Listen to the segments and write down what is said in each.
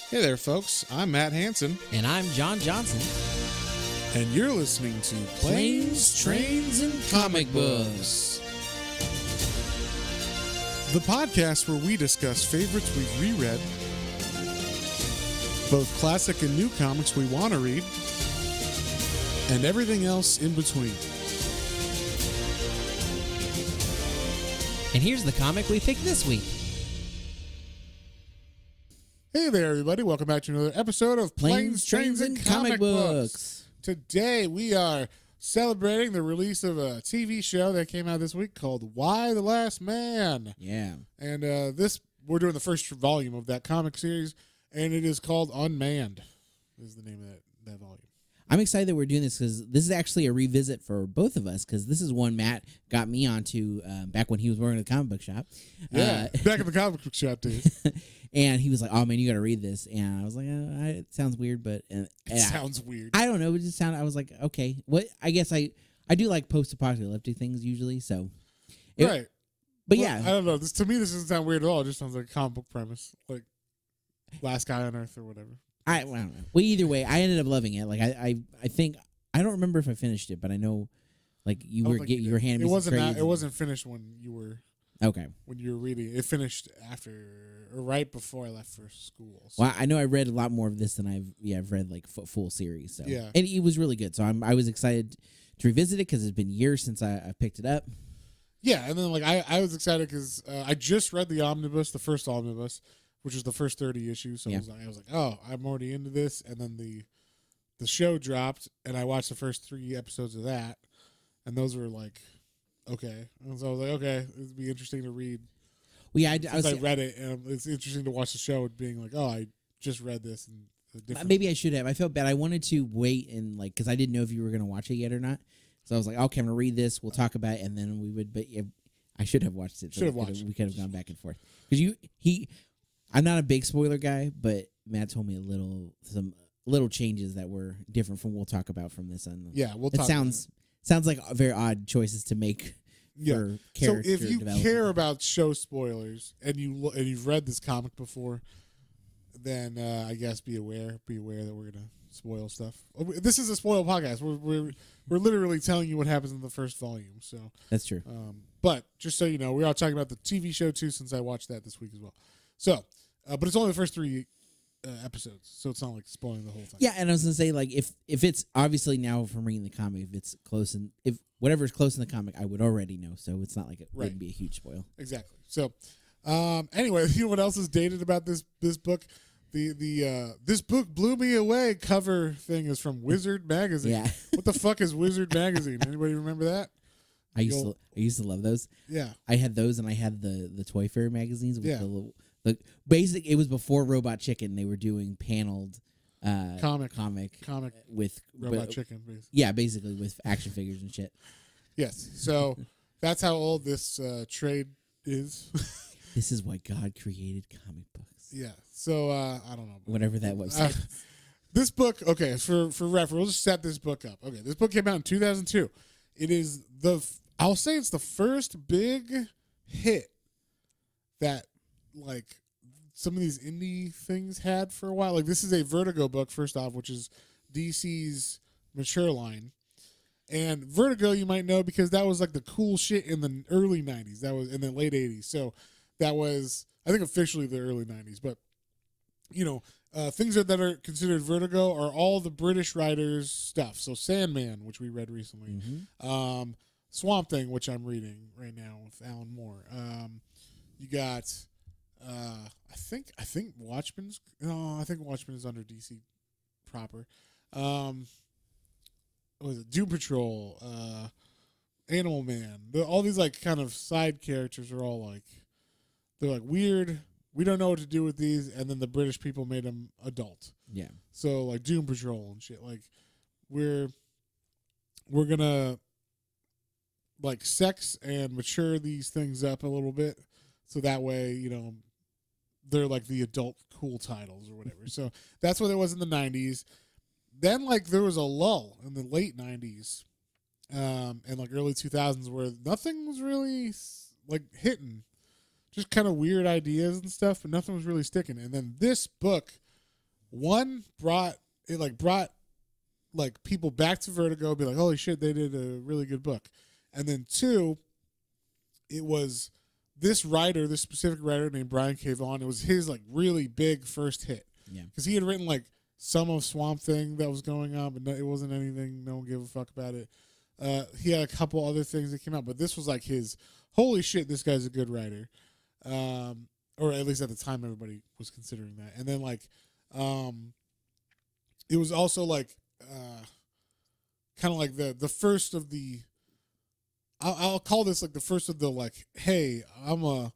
Hey there, folks. I'm Matt Hansen, And I'm John Johnson. and you're listening to Planes, Trains, and Comic Books, the podcast where we discuss favorites we've reread, both classic and new comics we want to read, and everything else in between. And here's the comic we picked this week. Hey there, everybody. Welcome back to another episode of Planes, Trains, and Comic Books. Today, we are celebrating the release of a TV show that came out this week called Why the Last Man. Yeah. And we're doing the first volume of that comic series, and it is called Unmanned, is the name of that volume. I'm excited that we're doing this because this is actually a revisit for both of us because this is one Matt got me onto back when he was working at the comic book shop. Yeah, back at the comic book shop days. And he was like, "Oh man, you got to read this." And I was like, "It sounds weird, but It sounds weird. I don't know. It just sounded. I was like, okay, what? I guess I do like post-apocalyptic things usually. So, Right. But Well, yeah, I don't know. To me, this doesn't sound weird at all. It just sounds like a comic book premise, like Last Guy on Earth or whatever. I don't know. Well, either way, I ended up loving it. Like I think I don't remember if I finished it, but I know, like you were handing me. It wasn't finished when you were reading. It finished after or right before I left for school. So. Well, I know I read a lot more of this than I've read like full series. So yeah, and it was really good. So I was excited to revisit it because it's been years since I picked it up. Yeah, and then like I was excited because I just read the first omnibus, which was the first 30 issues. So yeah. I was like, oh, I'm already into this. And then the show dropped, and I watched the first 3 episodes of that, and those were like, okay. And so I was like, okay, it'd be interesting to read. Well, yeah, I read it, and it's interesting to watch the show and being like, oh, I just read this. And maybe I should have. I felt bad. I wanted to wait and like because I didn't know if you were going to watch it yet or not. So I was like, okay, I'm going to read this. We'll talk about it, and then we would. But I should have watched it. Should have watched. We could have gone back and forth because I'm not a big spoiler guy, but Matt told me some little changes that were different from we'll talk about from this. Yeah, we'll it talk. Sounds like very odd choices to make. Yeah. So if you care about show spoilers and you've read this comic before, then I guess be aware that we're gonna spoil stuff. This is a spoil podcast. We're literally telling you what happens in the first volume. So that's true. But just so you know, we are talking about the TV show too, since I watched that this week as well. So, but it's only the first 3 episodes, so it's not like spoiling the whole thing. Yeah, and I was gonna say like if it's obviously now from reading the comic, if it's close and if whatever's close in the comic, I would already know, so it's not like it wouldn't be a huge spoil. Exactly. So, anyway, you know what else is dated about this book? The this book blew me away cover thing is from Wizard Magazine. Yeah. What the fuck is Wizard Magazine? Anybody remember that? I used to love those. Yeah. I had those, and I had the Toy Fair magazines with yeah. the little basic. It was before Robot Chicken. They were doing paneled comic with Robot Chicken. Basically. Yeah, basically with action figures and shit. Yes. So that's how old this trade is. This is why God created comic books. Yeah. So I don't know. Whatever that website. This book, okay, for reference, we'll just set this book up. Okay, this book came out in 2002. It is I'll say it's the first big hit that like some of these indie things had for a while. Like this is a Vertigo book, first off, which is DC's mature line. And Vertigo, you might know because that was like the cool shit in the early 90s. That was in the late 80s. So that was, I think, officially the early 90s. But, you know, things that are considered Vertigo are all the British writers' stuff. So Sandman, which we read recently. Mm-hmm. Swamp Thing, which I'm reading right now with Alan Moore. You got, I think Watchmen's. No, I think Watchmen is under DC proper. What was it? Doom Patrol, Animal Man. All these like kind of side characters are all like, they're like weird. We don't know what to do with these, and then the British people made them adult. Yeah. So like Doom Patrol and shit. Like we're gonna like sex and mature these things up a little bit, so that way, you know, they're like the adult cool titles or whatever. So that's what it was in the 90s. Then like there was a lull in the late 90s and like early 2000s where nothing was really like hitting, just kind of weird ideas and stuff, but nothing was really sticking. And then this book one brought like people back to Vertigo, be like, holy shit, they did a really good book. And then two, it was this writer, this specific writer named Brian K. Vaughan. It was his like really big first hit. Yeah. Because he had written like some of Swamp Thing that was going on, but it wasn't anything. No one gave a fuck about it. He had a couple other things that came out, but this was like his, holy shit, this guy's a good writer. Or at least at the time, everybody was considering that. And then like, it was also like, kind of like the first of the, I'll call this like the first of the like, hey, I'm a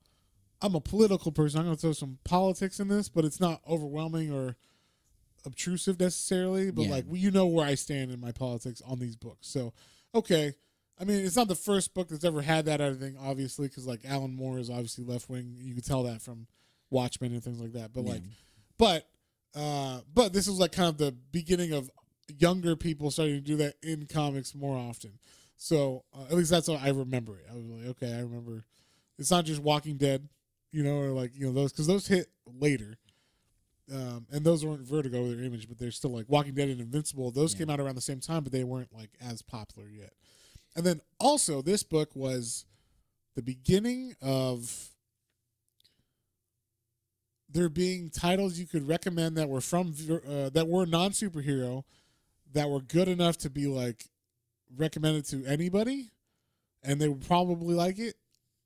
political person. I'm going to throw some politics in this, but it's not overwhelming or obtrusive necessarily. But like, you know where I stand in my politics on these books. So, okay. I mean, it's not the first book that's ever had that editing, obviously, because like Alan Moore is obviously left wing. You can tell that from Watchmen and things like that. But like, but this was like kind of the beginning of younger people starting to do that in comics more often. So at least that's how I remember it. I was like, okay, I remember. It's not just Walking Dead, you know, or like, you know, those, because those hit later. And those weren't Vertigo, their Image, but they're still like Walking Dead and Invincible. Those came out around the same time, but they weren't like as popular yet. And then also this book was the beginning of there being titles you could recommend that were from that were non-superhero that were good enough to be like recommended to anybody, and they would probably like it.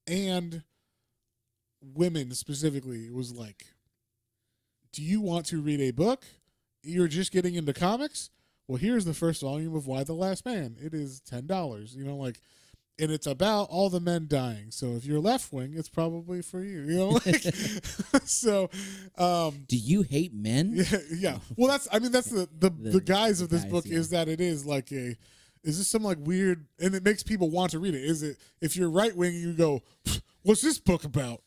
And women specifically, it was like, do you want to read a book? You're just getting into comics? Well, here's the first volume of Y the Last Man. It is $10. You know, like, and it's about all the men dying. So if you're left wing, it's probably for you. You know, like, so. Do you hate men? Yeah. Well, that's the guise of this book is that it is like a. Is this some like weird, and it makes people want to read it? Is it, if you're right wing, you go, what's this book about?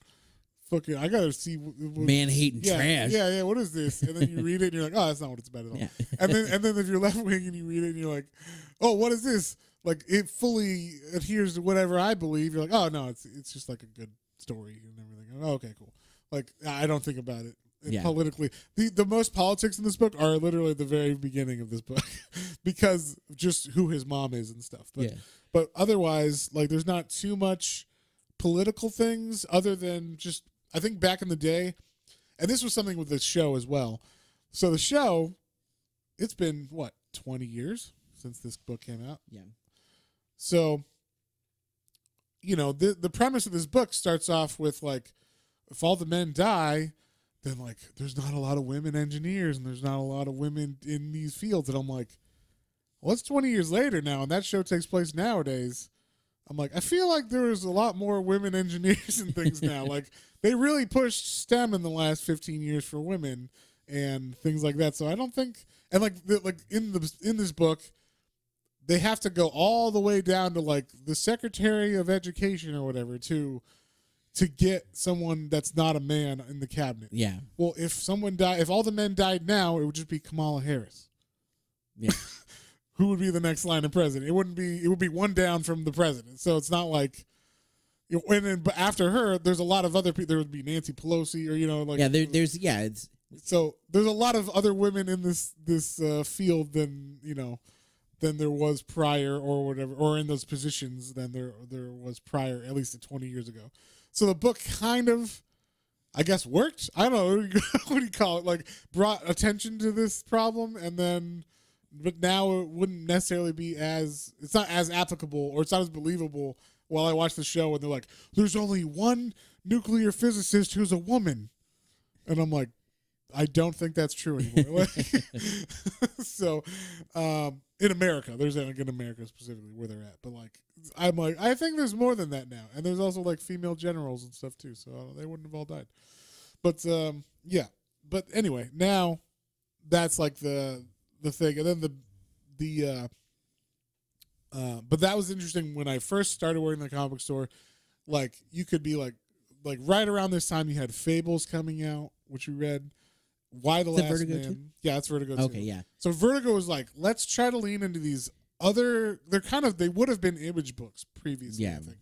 Fucking, I gotta see. Man hating trash. Yeah. What is this? And then you read it, and you're like, oh, that's not what it's about at all. Yeah. and then if you're left wing and you read it, and you're like, oh, what is this? Like, it fully adheres to whatever I believe. You're like, oh no, it's just like a good story and everything. Oh, okay, cool. Like, I don't think about it. Politically, the most politics in this book are literally the very beginning of this book because just who his mom is and stuff. But otherwise, like, there's not too much political things other than just, I think back in the day, and this was something with this show as well. So the show, it's been 20 years since this book came out. Yeah. So, you know, the premise of this book starts off with like, if all the men die, then like there's not a lot of women engineers and there's not a lot of women in these fields. And I'm like, well, it's 20 years later now, and that show takes place nowadays. I'm like, I feel like there's a lot more women engineers and things now. Like, they really pushed STEM in the last 15 years for women and things like that. So I don't think, and like in this book, they have to go all the way down to like the Secretary of Education or whatever to get someone that's not a man in the cabinet. Yeah. Well, if all the men died now, it would just be Kamala Harris. Yeah. Who would be the next line of president? It would be one down from the president. So it's not like, you know, and then but after her, there's a lot of other people. There would be Nancy Pelosi, or, you know, like, it's so there's a lot of other women in this field than, you know, than there was prior or whatever, or in those positions than there was prior, at least 20 years ago. So the book kind of, I guess, worked. I don't know, what do you call it? Like, brought attention to this problem, and then, but now it wouldn't necessarily be it's not as applicable, or it's not as believable while I watch the show and they're like, there's only one nuclear physicist who's a woman. And I'm like, I don't think that's true anymore. So, in America, there's like in America specifically where they're at, but like, I'm like, I think there's more than that now. And there's also like female generals and stuff too. So they wouldn't have all died. But, yeah. But anyway, now that's like the thing. And then but that was interesting when I first started working in the comic book store. Like, you could be like right around this time you had Fables coming out, which we read. Why the Last Vertigo Man? Too? Yeah, it's Vertigo. Okay, too. yeah. So Vertigo was like, let's try to lean into these other. They would have been Image books previously, I think,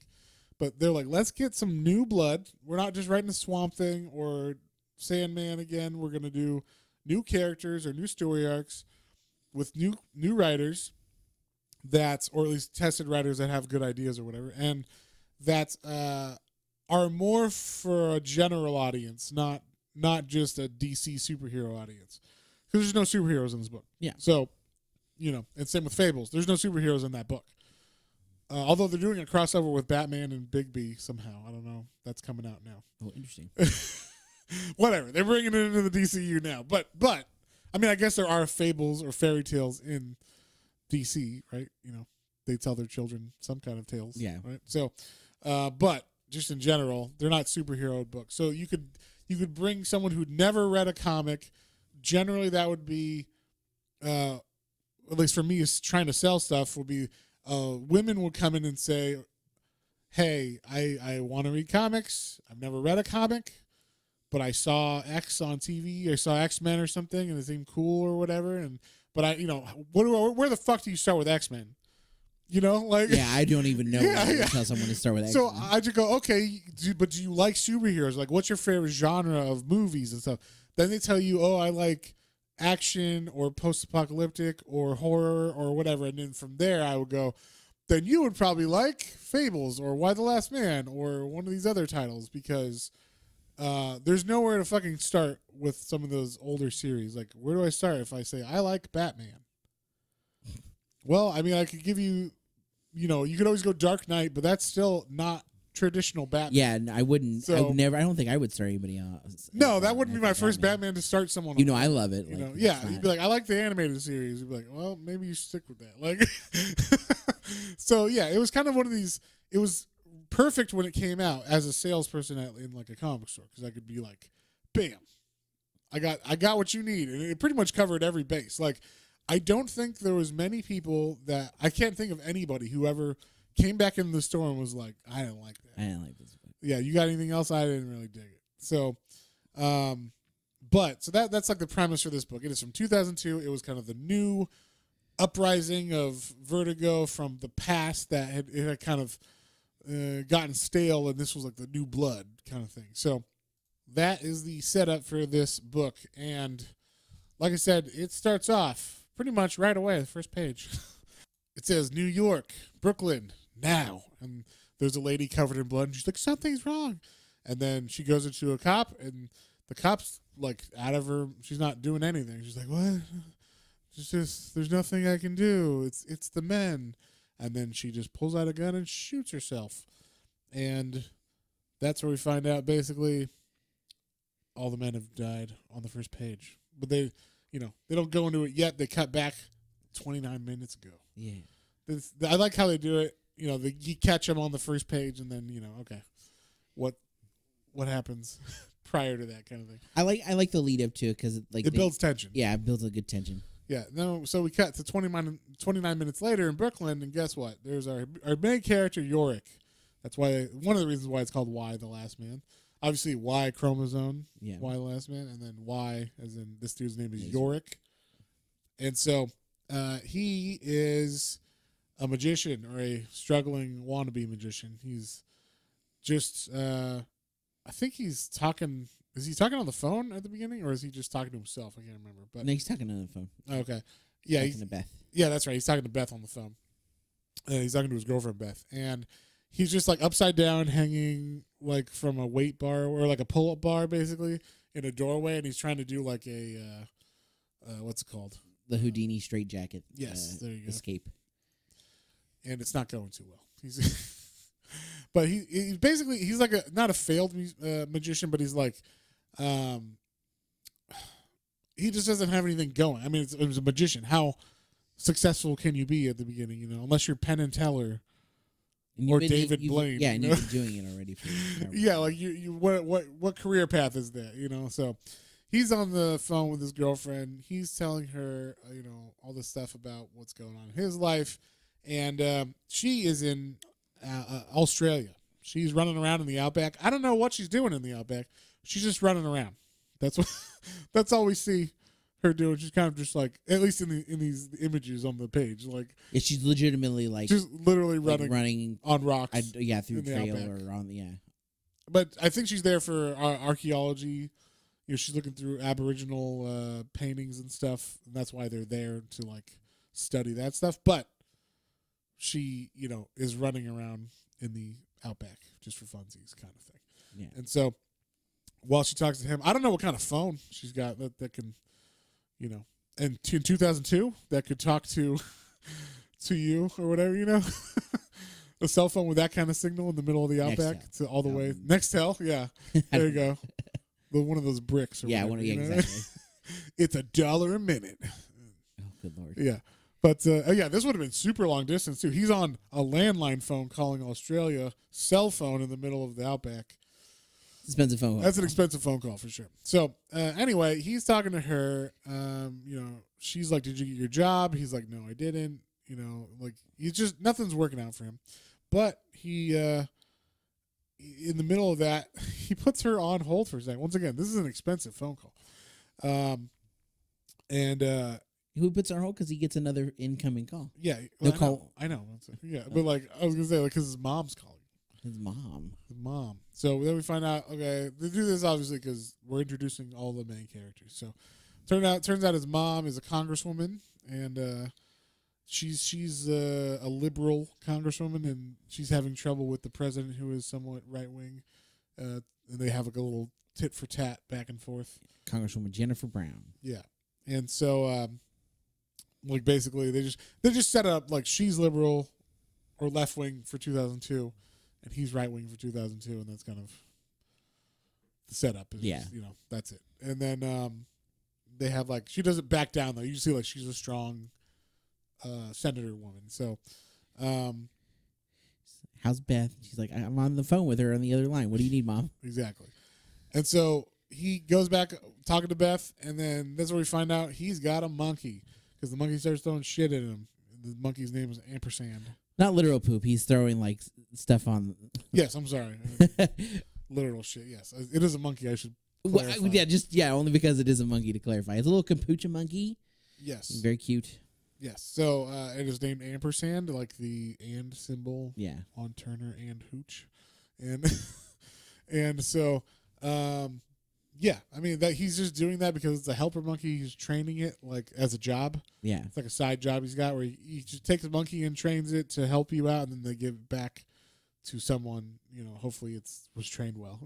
but they're like, let's get some new blood. We're not just writing a Swamp Thing or Sandman again. We're gonna do new characters or new story arcs with new writers that, or at least tested writers that have good ideas or whatever, and that are more for a general audience, not just a DC superhero audience, because there's no superheroes in this book. Yeah. So, and same with Fables. There's no superheroes in that book. Although they're doing a crossover with Batman and Bigby somehow. I don't know. That's coming out now. Oh, interesting. Whatever. They're bringing it into the DCU now. But I mean, I guess there are fables or fairy tales in DC, right? They tell their children some kind of tales. Yeah. Right. So, but just in general, they're not superhero books. So you could bring someone who'd never read a comic. Generally, that would be, at least for me, is trying to sell stuff. Would be women would come in and say, "Hey, I want to read comics. I've never read a comic, but I saw X on TV. I saw X-Men or something, and it seemed cool or whatever. But where the fuck do you start with X-Men? Yeah, I don't even know where to tell someone to start with. So X-Men. I just go, okay, but do you like superheroes? Like, what's your favorite genre of movies and stuff? Then they tell you, oh, I like action or post-apocalyptic or horror or whatever. And then from there, I would go, then you would probably like Fables or Why the Last Man or one of these other titles, because there's nowhere to fucking start with some of those older series. Like, where do I start if I say I like Batman? Well, I mean, I could give you, you could always go Dark Knight, but that's still not traditional Batman. Yeah, I wouldn't. So, I would never. I don't think I would start anybody else. No, that wouldn't be my first Batman to start someone. I love it. You'd be like, I like the animated series. You'd be like, well, maybe you stick with that. Like, so yeah, it was kind of one of these. It was perfect when it came out as a salesperson in like a comic store, because I could be like, bam, I got what you need, and it pretty much covered every base. Like, I don't think there was many people that I can't think of anybody who ever came back into the store and was like, I didn't like that. I didn't like this book. Yeah, you got anything else? I didn't really dig it. So, so that's like the premise for this book. It is from 2002. It was kind of the new uprising of Vertigo from the past that it had kind of gotten stale, and this was like the new blood kind of thing. So that is the setup for this book. And like I said, it starts off pretty much right away, the first page. It says New York, Brooklyn, now. And there's a lady covered in blood, and she's like, something's wrong. And then she goes into a cop, and the cop's like out of her. She's not doing anything. She's like, what? It's just, there's nothing I can do. It's the men. And then she just pulls out a gun and shoots herself. And that's where we find out basically all the men have died on the first page. But they don't go into it yet. They cut back 29 minutes ago. Yeah. I like how they do it. You catch them on the first page, and then, okay, what happens prior to that kind of thing. I like the lead up to it, because it builds tension. Yeah, it builds a good tension. Yeah. No. So we cut to 29 minutes later in Brooklyn, and guess what? There's our main character, Yorick. That's why one of the reasons why it's called Y the Last Man. Obviously, Y chromosome, yeah. Y the Last Man, and then Y as in this dude's name is Yorick. And so he is a magician, or a struggling wannabe magician. He's just, I think he's talking. Is he talking on the phone at the beginning, or is he just talking to himself? I can't remember. But no, he's talking on the phone. Okay, yeah, he's talking to Beth. Yeah, that's right. He's talking to Beth on the phone. He's talking to his girlfriend Beth, and he's just like upside down, hanging like from a weight bar or like a pull-up bar, basically in a doorway, and he's trying to do like a what's it called? The Houdini straitjacket. Yes, there you go. Escape. And it's not going too well. But he basically he's like not a failed magician, but he's like, he just doesn't have anything going. I mean, it's a magician. How successful can you be at the beginning? Unless you're Penn and Teller or David Blaine. Yeah, and you've been doing it already. Yeah, like you what career path is that? So he's on the phone with his girlfriend. He's telling her, all this stuff about what's going on in his life. And she is in Australia. She's running around in the outback. I don't know what she's doing in the outback. She's just running around. That's all we see her doing. She's kind of just like, at least in these images on the page, like she's legitimately like just literally running on rocks. Through trail or on But I think she's there for archaeology, she's looking through Aboriginal paintings and stuff, and that's why they're there to like study that stuff. But she, is running around in the outback just for funsies, kind of thing. Yeah. And so while she talks to him, I don't know what kind of phone she's got that can, and in 2002 that could talk to you or whatever, a cell phone with that kind of signal in the middle of the outback to all the way Nextel. Yeah, there you go. One of those bricks. Or whatever, exactly. It's $1 a minute. Oh, good Lord. Yeah. But, this would have been super long distance, too. He's on a landline phone calling Australia, cell phone in the middle of the outback. Expensive phone call. That's an expensive phone call for sure. So, anyway, he's talking to her. She's like, did you get your job? He's like, no, I didn't. He's just, nothing's working out for him. But he, in the middle of that, he puts her on hold for a second. Once again, this is an expensive phone call. Who puts her on hold because he gets another incoming call? Yeah. They'll I call. I know. Yeah. But I was going to say, because his mom's calling. His mom. So then we find out, okay, they do this obviously because we're introducing all the main characters. So turns out his mom is a congresswoman, and she's a liberal congresswoman, and she's having trouble with the president, who is somewhat right wing, and they have like a little tit for tat back and forth. Congresswoman Jennifer Brown. Yeah, and so basically they just set up like she's liberal or left wing for 2002. And he's right wing for 2002, and that's kind of the setup. That's it. And then they have like, she doesn't back down though. You see like she's a strong senator woman. So, how's Beth? She's like, I'm on the phone with her on the other line. What do you need, Mom? Exactly. And so he goes back talking to Beth, and then that's where we find out he's got a monkey because the monkey starts throwing shit at him. The monkey's name is Ampersand. Not literal poop. He's throwing like stuff on. Yes, I'm sorry. Literal shit. Yes, it is a monkey. I should. Only because it is a monkey. To clarify, it's a little kombucha monkey. Yes, very cute. Yes. So it is named Ampersand, like the and symbol. Yeah. On Turner and Hooch, and and so yeah, I mean that he's just doing that because it's a helper monkey. He's training it like as a job. Yeah, it's like a side job he's got where he just takes the monkey and trains it to help you out, and then they give it back to someone. Hopefully was trained well.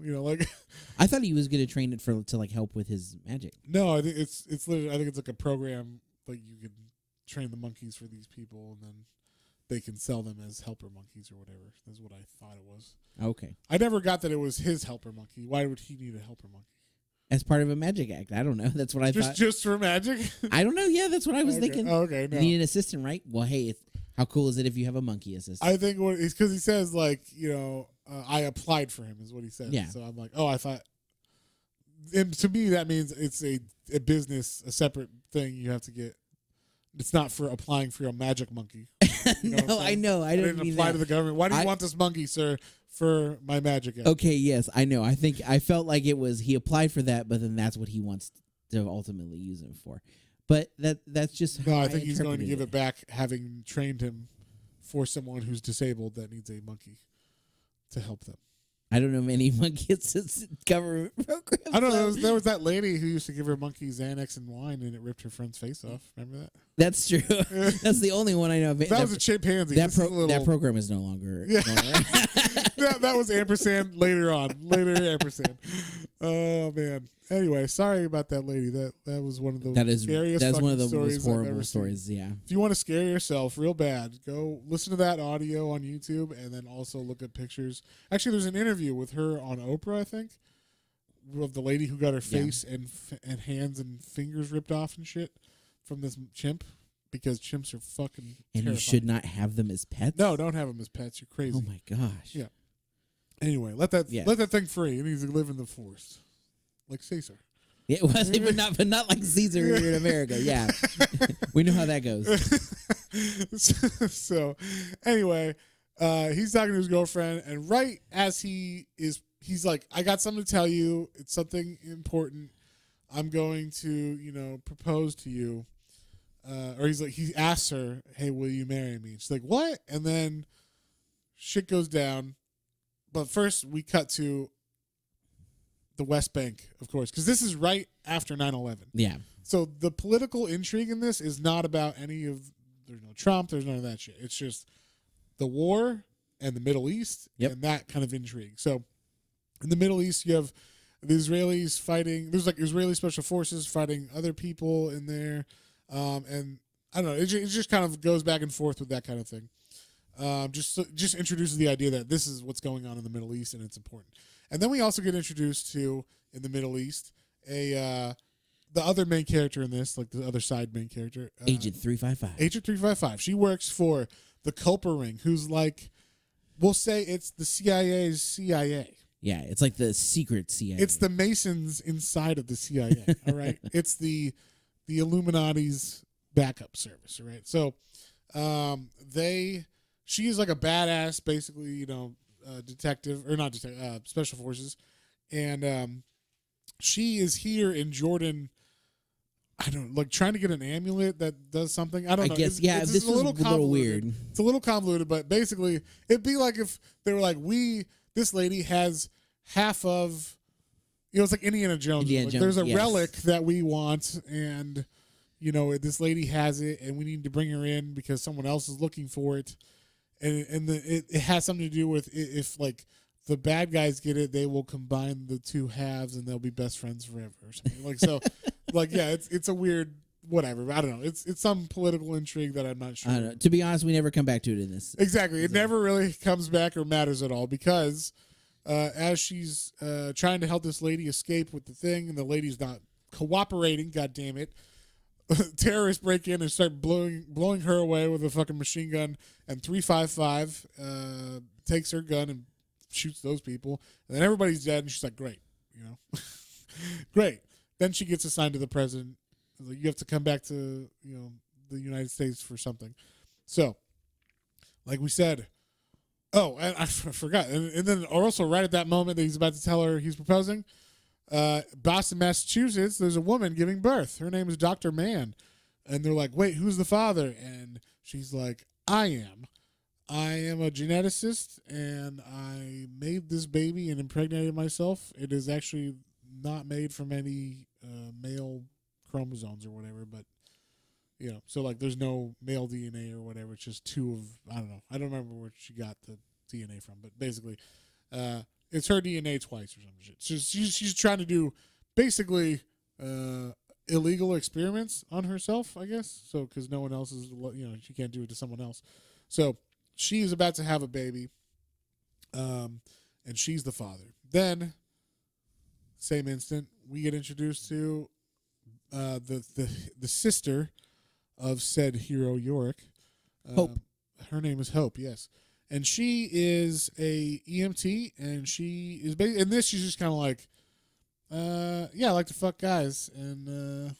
I thought he was going to train it to like help with his magic. No, I think it's literally. I think it's like a program like you can train the monkeys for these people, and then they can sell them as helper monkeys or whatever. That's what I thought it was. Okay, I never got that it was his helper monkey. Why would he need a helper monkey? As part of a magic act. I don't know. That's what I thought. Just for magic? I don't know. Yeah, that's what I was thinking. Okay, no. You need an assistant, right? Well, hey, how cool is it if you have a monkey assistant? I think it's because he says, like, I applied for him is what he says. Yeah. So I'm like, I thought. And to me, that means it's a business, a separate thing you have to get. It's not for applying for a magic monkey. No, I know. I didn't apply to the government. Why do you want this monkey, sir, for my magic act? Okay, yes, I know. I felt like it was he applied for that, but then that's what he wants to ultimately use him for. But that's just no. I think he's going to give it back, having trained him for someone who's disabled that needs a monkey to help them. I don't know many monkey assistant government programs. I don't know. There was that lady who used to give her monkey Xanax and wine, and it ripped her friend's face off. Remember that? That's true. That's the only one I know. That was a chimpanzee. That program is no longer. Yeah. that was Ampersand later on. Later Ampersand. Oh man. Anyway, sorry about that lady. That was one of the scariest. That's one of the most horrible stories. Yeah. If you want to scare yourself real bad, go listen to that audio on YouTube, and then also look at pictures. Actually, there's an interview with her on Oprah, I think, of the lady who got her face and hands and fingers ripped off and shit from this chimp, because chimps are fucking and terrifying. You should not have them as pets. No, don't have them as pets. You're crazy. Oh my gosh. Yeah. Anyway, let that thing free. It needs to live in the forest. Like Caesar. Yeah, well, but not like Caesar here in America. Yeah. We know how that goes. So anyway, he's talking to his girlfriend, and right as he's like, I got something to tell you. It's something important. I'm going to, propose to you. Or he asks her, hey, will you marry me? She's like, what? And then shit goes down. But first we cut to the West Bank, of course, because this is right after 9/11. Yeah. So the political intrigue in this is not about any of. There's no Trump. There's none of that shit. It's just the war and the Middle East and that kind of intrigue. So in the Middle East, you have the Israelis fighting. There's like Israeli special forces fighting other people in there, and I don't know. It just kind of goes back and forth with that kind of thing. Just introduces the idea that this is what's going on in the Middle East and it's important. And then we also get introduced to in the Middle East the other main character in this, like the other side main character, Agent 355. Agent 355. She works for the Culper Ring, who's like, we'll say it's the CIA's CIA. Yeah, it's like the secret CIA. It's the Masons inside of the CIA. All right, it's the Illuminati's backup service. All right, so she is like a badass, basically, detective or not detective, special forces, and she is here in Jordan. I don't know, like trying to get an amulet that does something. I don't know. Guess, this is a little weird. It's a little convoluted, but basically, it'd be like if they were like, this lady has half of, it's like Indiana Jones. There's a relic that we want, and this lady has it, and we need to bring her in because someone else is looking for it, and it has something to do with if like the bad guys get it, they will combine the two halves and they'll be best friends forever or something. Like so, like yeah, it's a weird whatever. I don't know. It's some political intrigue that I'm not sure. I don't know. To be honest, we never come back to it in this. Exactly, it never really comes back or matters at all because as she's trying to help this lady escape with the thing, and the lady's not cooperating. God damn it. Terrorists break in and start blowing her away with a fucking machine gun, and 355 takes her gun and shoots those people, and then everybody's dead, and she's like, great, great. Then she gets assigned to the president. Like, you have to come back to the United States for something. So, like we said, and I forgot, and then also right at that moment that he's about to tell her he's proposing, Boston, Massachusetts, there's a woman giving birth. Her name is Dr. Mann, and they're like, wait, who's the father? And she's like, I am a geneticist, and I made this baby and impregnated myself. It is actually not made from any male chromosomes or whatever, but so like there's no male DNA or whatever. It's just two of, I don't know. I don't remember where she got the DNA from, but basically, it's her DNA twice or some shit. So she's trying to do basically illegal experiments on herself, I guess. So because no one else is, she can't do it to someone else. So she is about to have a baby, and she's the father. Then, same instant, we get introduced to the sister of said hero Yorick. Hope. Her name is Hope, yes. And she is a EMT, and she is in this. She's just kind of like, I like to fuck guys, and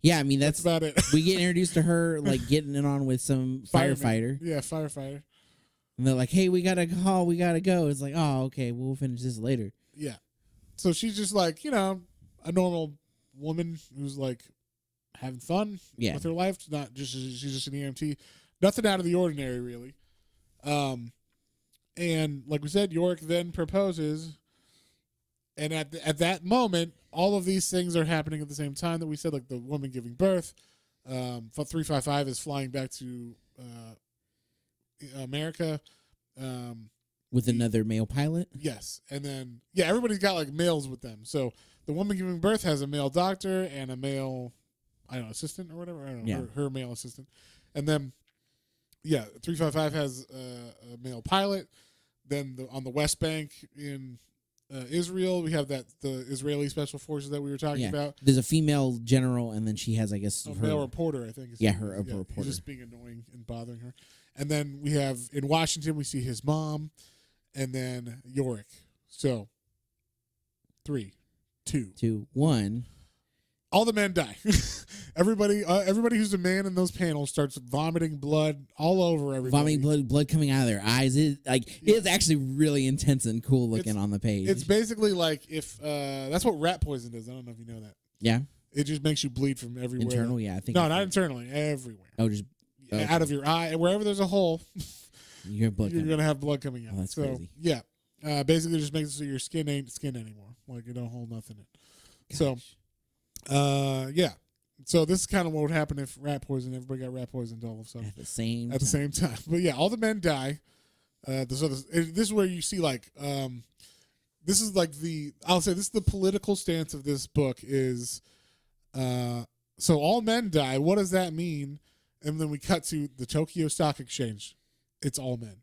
yeah, I mean that's about it. We get introduced to her like getting it on with some firefighter. Yeah, firefighter. And they're like, "Hey, we got a call. We gotta go." It's like, "Oh, okay, we'll finish this later." Yeah. So she's just like a normal woman who's like having fun with her life. She's just an EMT. Nothing out of the ordinary, really. And like we said, Yorick then proposes, and at that moment, all of these things are happening at the same time that we said, like the woman giving birth. 355 is flying back to America. With another male pilot? Yes. And then, everybody's got like males with them. So the woman giving birth has a male doctor and a male, assistant or whatever. I don't know, her male assistant. And then, 355 has a male pilot. Then on the West Bank in Israel, we have the Israeli special forces that we were talking about. There's a female general, and then she has, I guess, a male reporter, I think. Her reporter. He's just being annoying and bothering her. And then we have, in Washington, we see his mom, and then Yorick. So, 3, 2, 1. All the men die. Everybody who's a man in those panels starts vomiting blood all over everybody. Vomiting blood coming out of their eyes. It's actually really intense and cool looking on the page. It's basically like if that's what rat poison is. I don't know if you know that. Yeah. It just makes you bleed from everywhere. Internal, I think. No, not internally. Everywhere. Oh, just out of your eye, wherever there's a hole. You're going to have blood coming out. Oh, that's crazy. Yeah. Basically, just makes it so your skin ain't skin anymore. Like it don't hold nothing in. Gosh. So, yeah. So this is kind of what would happen if rat poison. Everybody got rat poisoned all of a sudden At the same the same time. But yeah, all the men die. This is where you see like this is like I'll say this is the political stance of this book is so all men die. What does that mean? And then we cut to the Tokyo Stock Exchange. It's all men.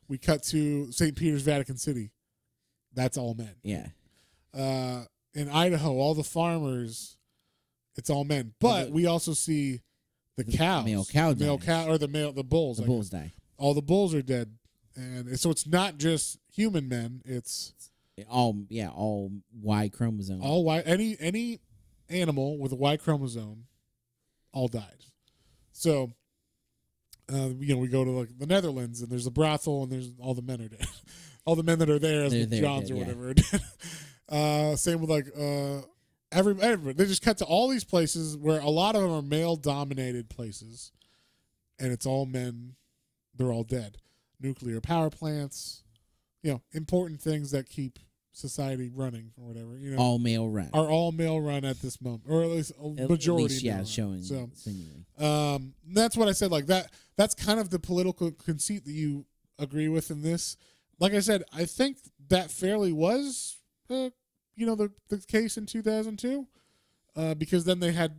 We cut to St. Peter's, Vatican City. That's all men. Yeah. In Idaho, all the farmers, it's all men. But we also see the cows. Male cow or the bulls. The bulls die. All the bulls are dead. And so it's not just human men, it's all Y chromosome. all Y. Any animal with a Y chromosome all died. So we go to like the Netherlands and there's a brothel and there's all the men are dead. All the men that are there as the Johns dead, or whatever are dead. Same with like everybody. They just cut to all these places where a lot of them are male dominated places, and it's all men. They're all dead. Nuclear power plants, important things that keep society running or whatever. All male run are all male run at this moment, or at least a majority. Showing. So, seemingly. That's what I said. Like that. That's kind of the political conceit that you agree with in this. Like I said, I think that fairly was, the case in 2002, because then I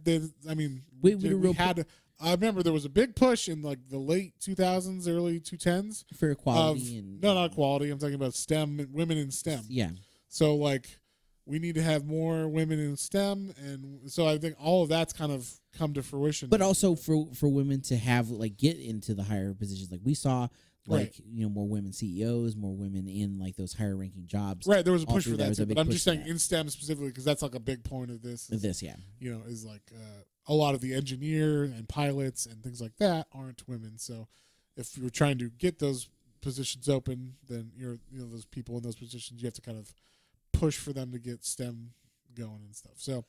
remember there was a big push in like the late 2000s, early 2010s for equality not equality. I'm talking about STEM, women in STEM. Yeah. So like, we need to have more women in STEM, and so I think all of that's kind of come to fruition. But also for women to have like get into the higher positions, like we saw. Like, more women CEOs, more women in like those higher ranking jobs. Right, there was a push for that too, but I'm just saying that. in STEM specifically because that's like a big point of this. Yeah. Is like a lot of the engineer and pilots and things like that aren't women. So if you're trying to get those positions open, then those people in those positions, you have to kind of push for them to get STEM going and stuff. So,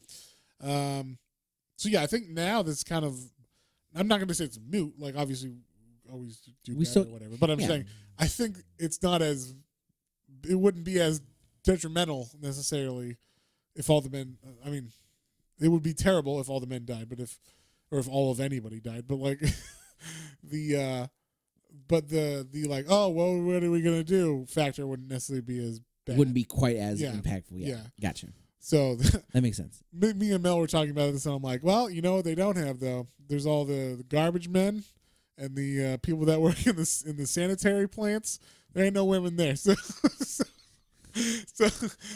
yeah, I think now this kind of, I'm not going to say it's moot. Like obviously. Always do better or whatever, but I'm saying I think it wouldn't be as detrimental necessarily if all the men. I mean, it would be terrible if all the men died, but if all of anybody died. But like the like, oh well, what are we gonna do? Factor wouldn't necessarily be as bad. Wouldn't be quite as impactful. Yeah, gotcha. So that makes sense. Me and Mel were talking about this, and I'm like, well, what they don't have though? There's all the garbage men. And the people that work in the sanitary plants, there ain't no women there. So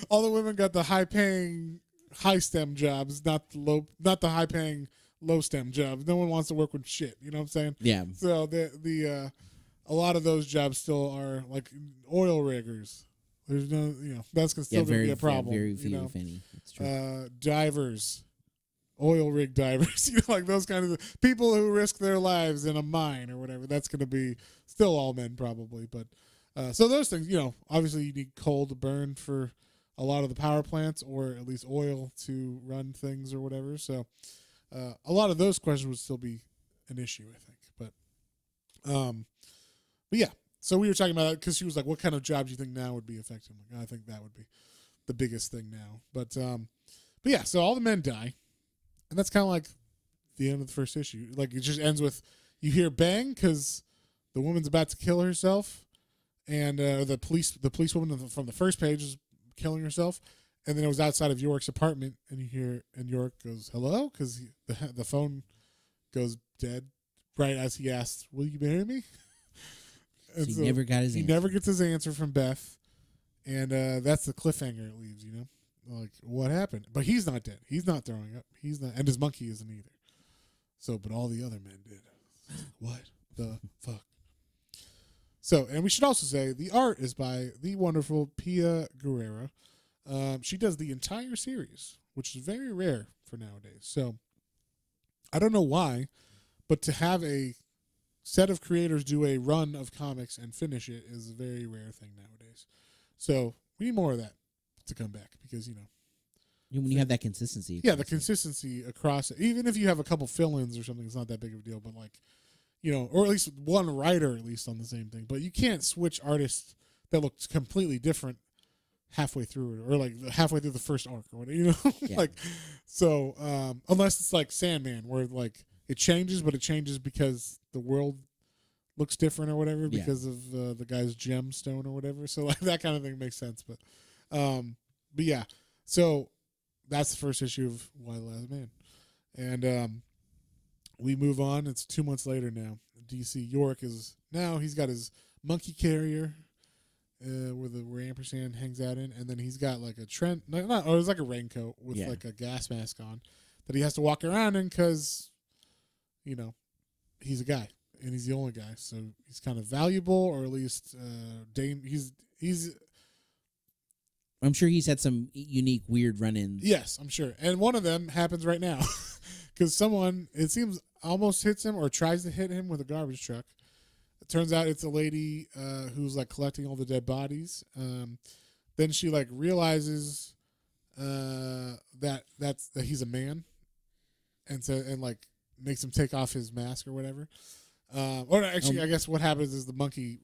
all the women got the high-paying, high-STEM jobs, not the high-paying, low-STEM jobs. No one wants to work with shit. You know what I'm saying? Yeah. So a lot of those jobs still are like oil riggers. There's no, that's gonna still be a problem. Very few, if any. That's true. Divers. Oil rig divers, like those kind of people who risk their lives in a mine or whatever. That's going to be still all men probably. But so those things, obviously you need coal to burn for a lot of the power plants or at least oil to run things or whatever. So a lot of those questions would still be an issue, I think. But yeah, so we were talking about that because she was like, what kind of job do you think now would be affected? I'm like, I think that would be the biggest thing now. But yeah, so all the men die. And that's kind of like the end of the first issue. Like it just ends with you hear bang because the woman's about to kill herself, and the policewoman from the first page is killing herself, and then it was outside of Yorick's apartment, and you hear and Yorick goes hello because the phone goes dead right as he asks, "Will you marry me?" And so he never got his answer. He never gets his answer from Beth, and that's the cliffhanger it leaves. Like, what happened? But he's not dead. He's not throwing up. He's not, and his monkey isn't either. So, but all the other men did. What the fuck? So, and we should also say the art is by the wonderful Pia Guerrera. She does the entire series, which is very rare for nowadays. So, I don't know why, but to have a set of creators do a run of comics and finish it is a very rare thing nowadays. So, we need more of that to come back because when you have that consistency, the consistency across it, even if you have a couple fill-ins or something, it's not that big of a deal. But like, or at least one writer at least on the same thing. But you can't switch artists that look completely different halfway through it, or like halfway through the first arc or whatever, Yeah. like, so, unless it's like Sandman where like it changes, but it changes because the world looks different or whatever because of the guy's gemstone or whatever. So like that kind of thing makes sense. But yeah, so that's the first issue of Why the Last Man. And we move on. It's 2 months later now. DC Yorick he's got his monkey carrier where Ampersand hangs out in, and then he's got like a it's like a raincoat with like a gas mask on that he has to walk around in because he's a guy and he's the only guy, so he's kind of valuable, or at least he's I'm sure he's had some unique, weird run-ins. Yes, I'm sure. And one of them happens right now because someone, it seems, almost hits him or tries to hit him with a garbage truck. It turns out it's a lady who's like collecting all the dead bodies. Then she like realizes that he's a man, and like makes him take off his mask or whatever. Or actually, I guess what happens is the monkey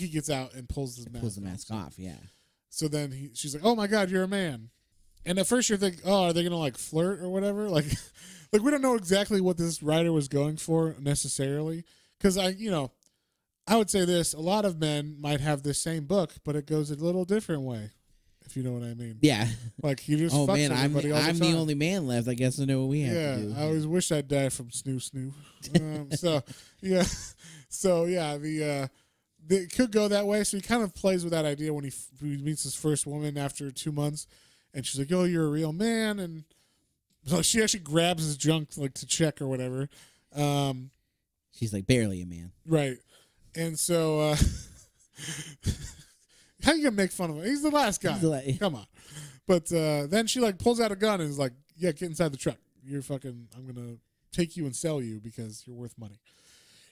gets out and pulls the mask off. Yeah. So then she's like, "Oh my God, you're a man." And at first you're thinking, "Oh, are they gonna like flirt or whatever?" Like we don't know exactly what this writer was going for necessarily. Because I would say this: a lot of men might have this same book, but it goes a little different way, if you know what I mean. Yeah. Like he just oh fucks man, everybody all the I'm time. the only man left. I guess I know what we have to do. Yeah, I always wish I'd die from snoo. So yeah, it could go that way. So he kind of plays with that idea when he meets his first woman after 2 months, and she's like, "Oh, you're a real man," and so she actually grabs his junk like to check or whatever. She's like, barely a man, right? And so, how you gonna make fun of him? He's the last guy. Come on. But then she like pulls out a gun and is like, "Yeah, get inside the truck. I'm gonna take you and sell you because you're worth money."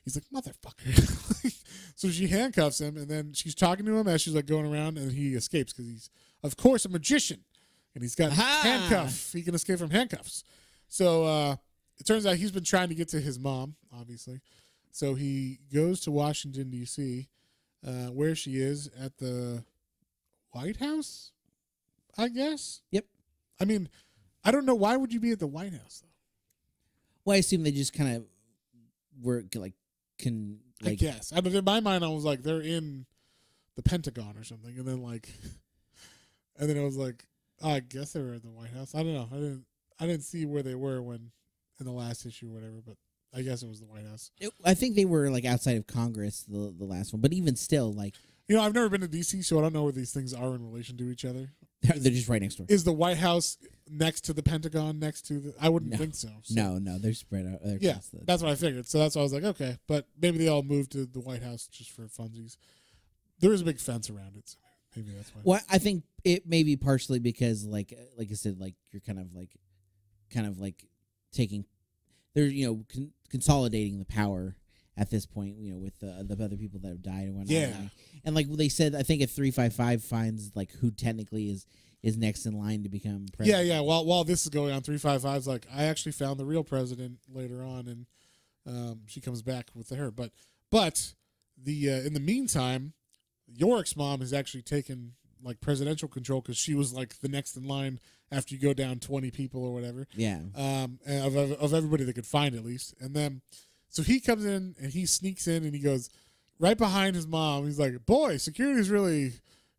He's like, "Motherfucker." So she handcuffs him, and then she's talking to him as she's like going around, and he escapes because he's, of course, a magician, and he's got handcuffs. He can escape from handcuffs. So it turns out he's been trying to get to his mom, obviously. So he goes to Washington, D.C., where she is at the White House, I guess. Yep. I mean, I don't know. Why would you be at the White House, though? Well, I assume they just kind of were like, I guess. I mean, in my mind, I was like, they're in the Pentagon or something, and then I was like, oh, I guess they were at the White House. I don't know. I didn't see where they were when in the last issue or whatever, but I guess it was the White House. I think they were like outside of Congress, the last one, but even still, like, I've never been to DC, so I don't know where these things are in relation to each other. They're just right next door. Is the White House next to the Pentagon? Next to the? I wouldn't think so. No, they're spread out. Yeah, that's what I figured. So that's why I was like, okay, but maybe they all moved to the White House just for funsies. There is a big fence around it, so maybe that's why. Well, I think it may be partially because, like I said, like you're kind of like taking, they're consolidating the power at this point, with the other people that have died and whatnot. Yeah. And like they said, I think if 355 finds like who technically is next in line to become president. Yeah. While this is going on, 355's like, I actually found the real president later on, and she comes back with her. But the in the meantime, Yorick's mom has actually taken like presidential control because she was like the next in line after you go down 20 people or whatever. Yeah. Of everybody they could find at least, and then. So he comes in and he sneaks in and he goes right behind his mom. He's like, "Boy, security's really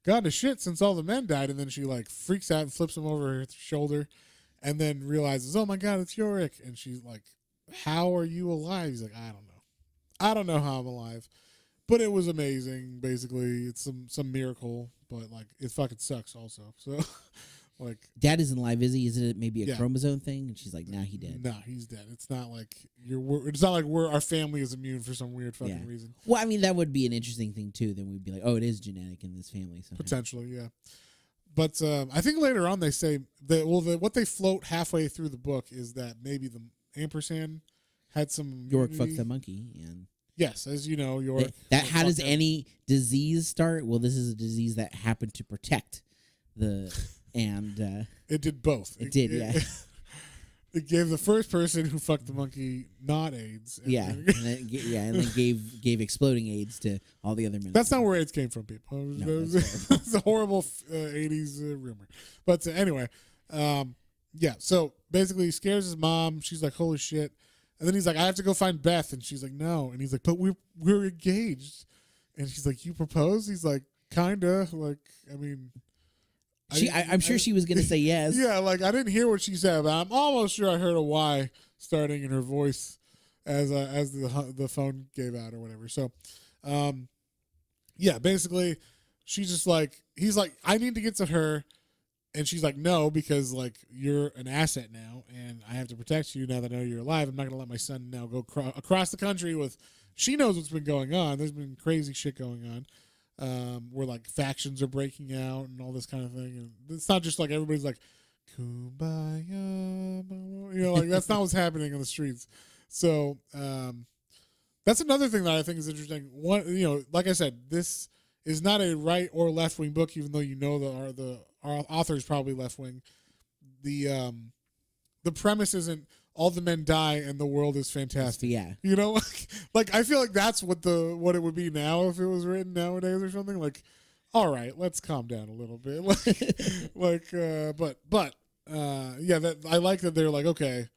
gone to shit since all the men died." And then she like freaks out and flips him over her shoulder, and then realizes, "Oh my God, it's Yorick!" And she's like, "How are you alive?" He's like, "I don't know how I'm alive, but it was amazing. Basically, it's some miracle, but like it fucking sucks also." So. Like, Dad isn't alive, is he? Is it maybe a chromosome thing? And she's like, "Nah, he dead." Nah, he's dead. It's not like it's not like our family is immune for some weird fucking reason. Well, I mean, that would be an interesting thing too. Then we'd be like, "Oh, it is genetic in this family." Somehow. Potentially, yeah. But I think later on they say that what they float halfway through the book is that maybe the Ampersand had some Yorick fucked the monkey, and yes, as you know, Yorick. How does any disease start? Well, this is a disease that happened to protect the. And it did both. It did, yeah. It gave the first person who fucked the monkey not AIDS. And Yeah, and then gave exploding AIDS to all the other men. That's not where AIDS came from, people. No, It's a horrible 80s rumor. But anyway, yeah. So basically, he scares his mom. She's like, "Holy shit!" And then he's like, "I have to go find Beth," and she's like, "No." And he's like, "But we're engaged." And she's like, "You proposed?" He's like, "Kinda." Like, I mean. I'm sure she was gonna say yes. Yeah, like I didn't hear what she said, but I'm almost sure I heard a Y starting in her voice as the phone gave out or whatever. So, yeah, basically, she's just like he's like I need to get to her, and she's like no because like you're an asset now, and I have to protect you now that I know you're alive. I'm not gonna let my son now go across the country with. She knows what's been going on. There's been crazy shit going on. Where like factions are breaking out and all this kind of thing, and it's not just like everybody's like kumbaya, like that's not what's happening on the streets. So that's another thing that I think is interesting. One, like I said, this is not a right or left wing book, even though our author is probably left wing. The premise isn't all the men die and the world is fantastic. Yeah. Like I feel like that's what it would be now if it was written nowadays or something. Like, all right, let's calm down a little bit. But yeah, that I like that they're like, okay,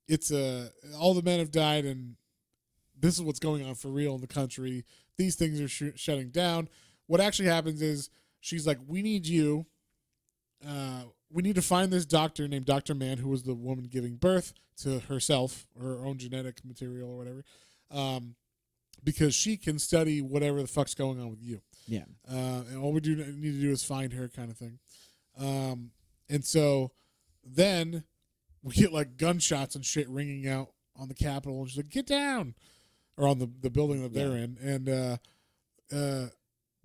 it's all the men have died and this is what's going on for real in the country. These things are shutting down. What actually happens is she's like, we need you. We need to find this doctor named Dr. Mann, who was the woman giving birth to herself, her own genetic material or whatever, because she can study whatever the fuck's going on with you. Yeah. And all we need to do is find her kind of thing. And so then we get like gunshots and shit ringing out on the Capitol, and she's like, get down, or on the building that they're in. And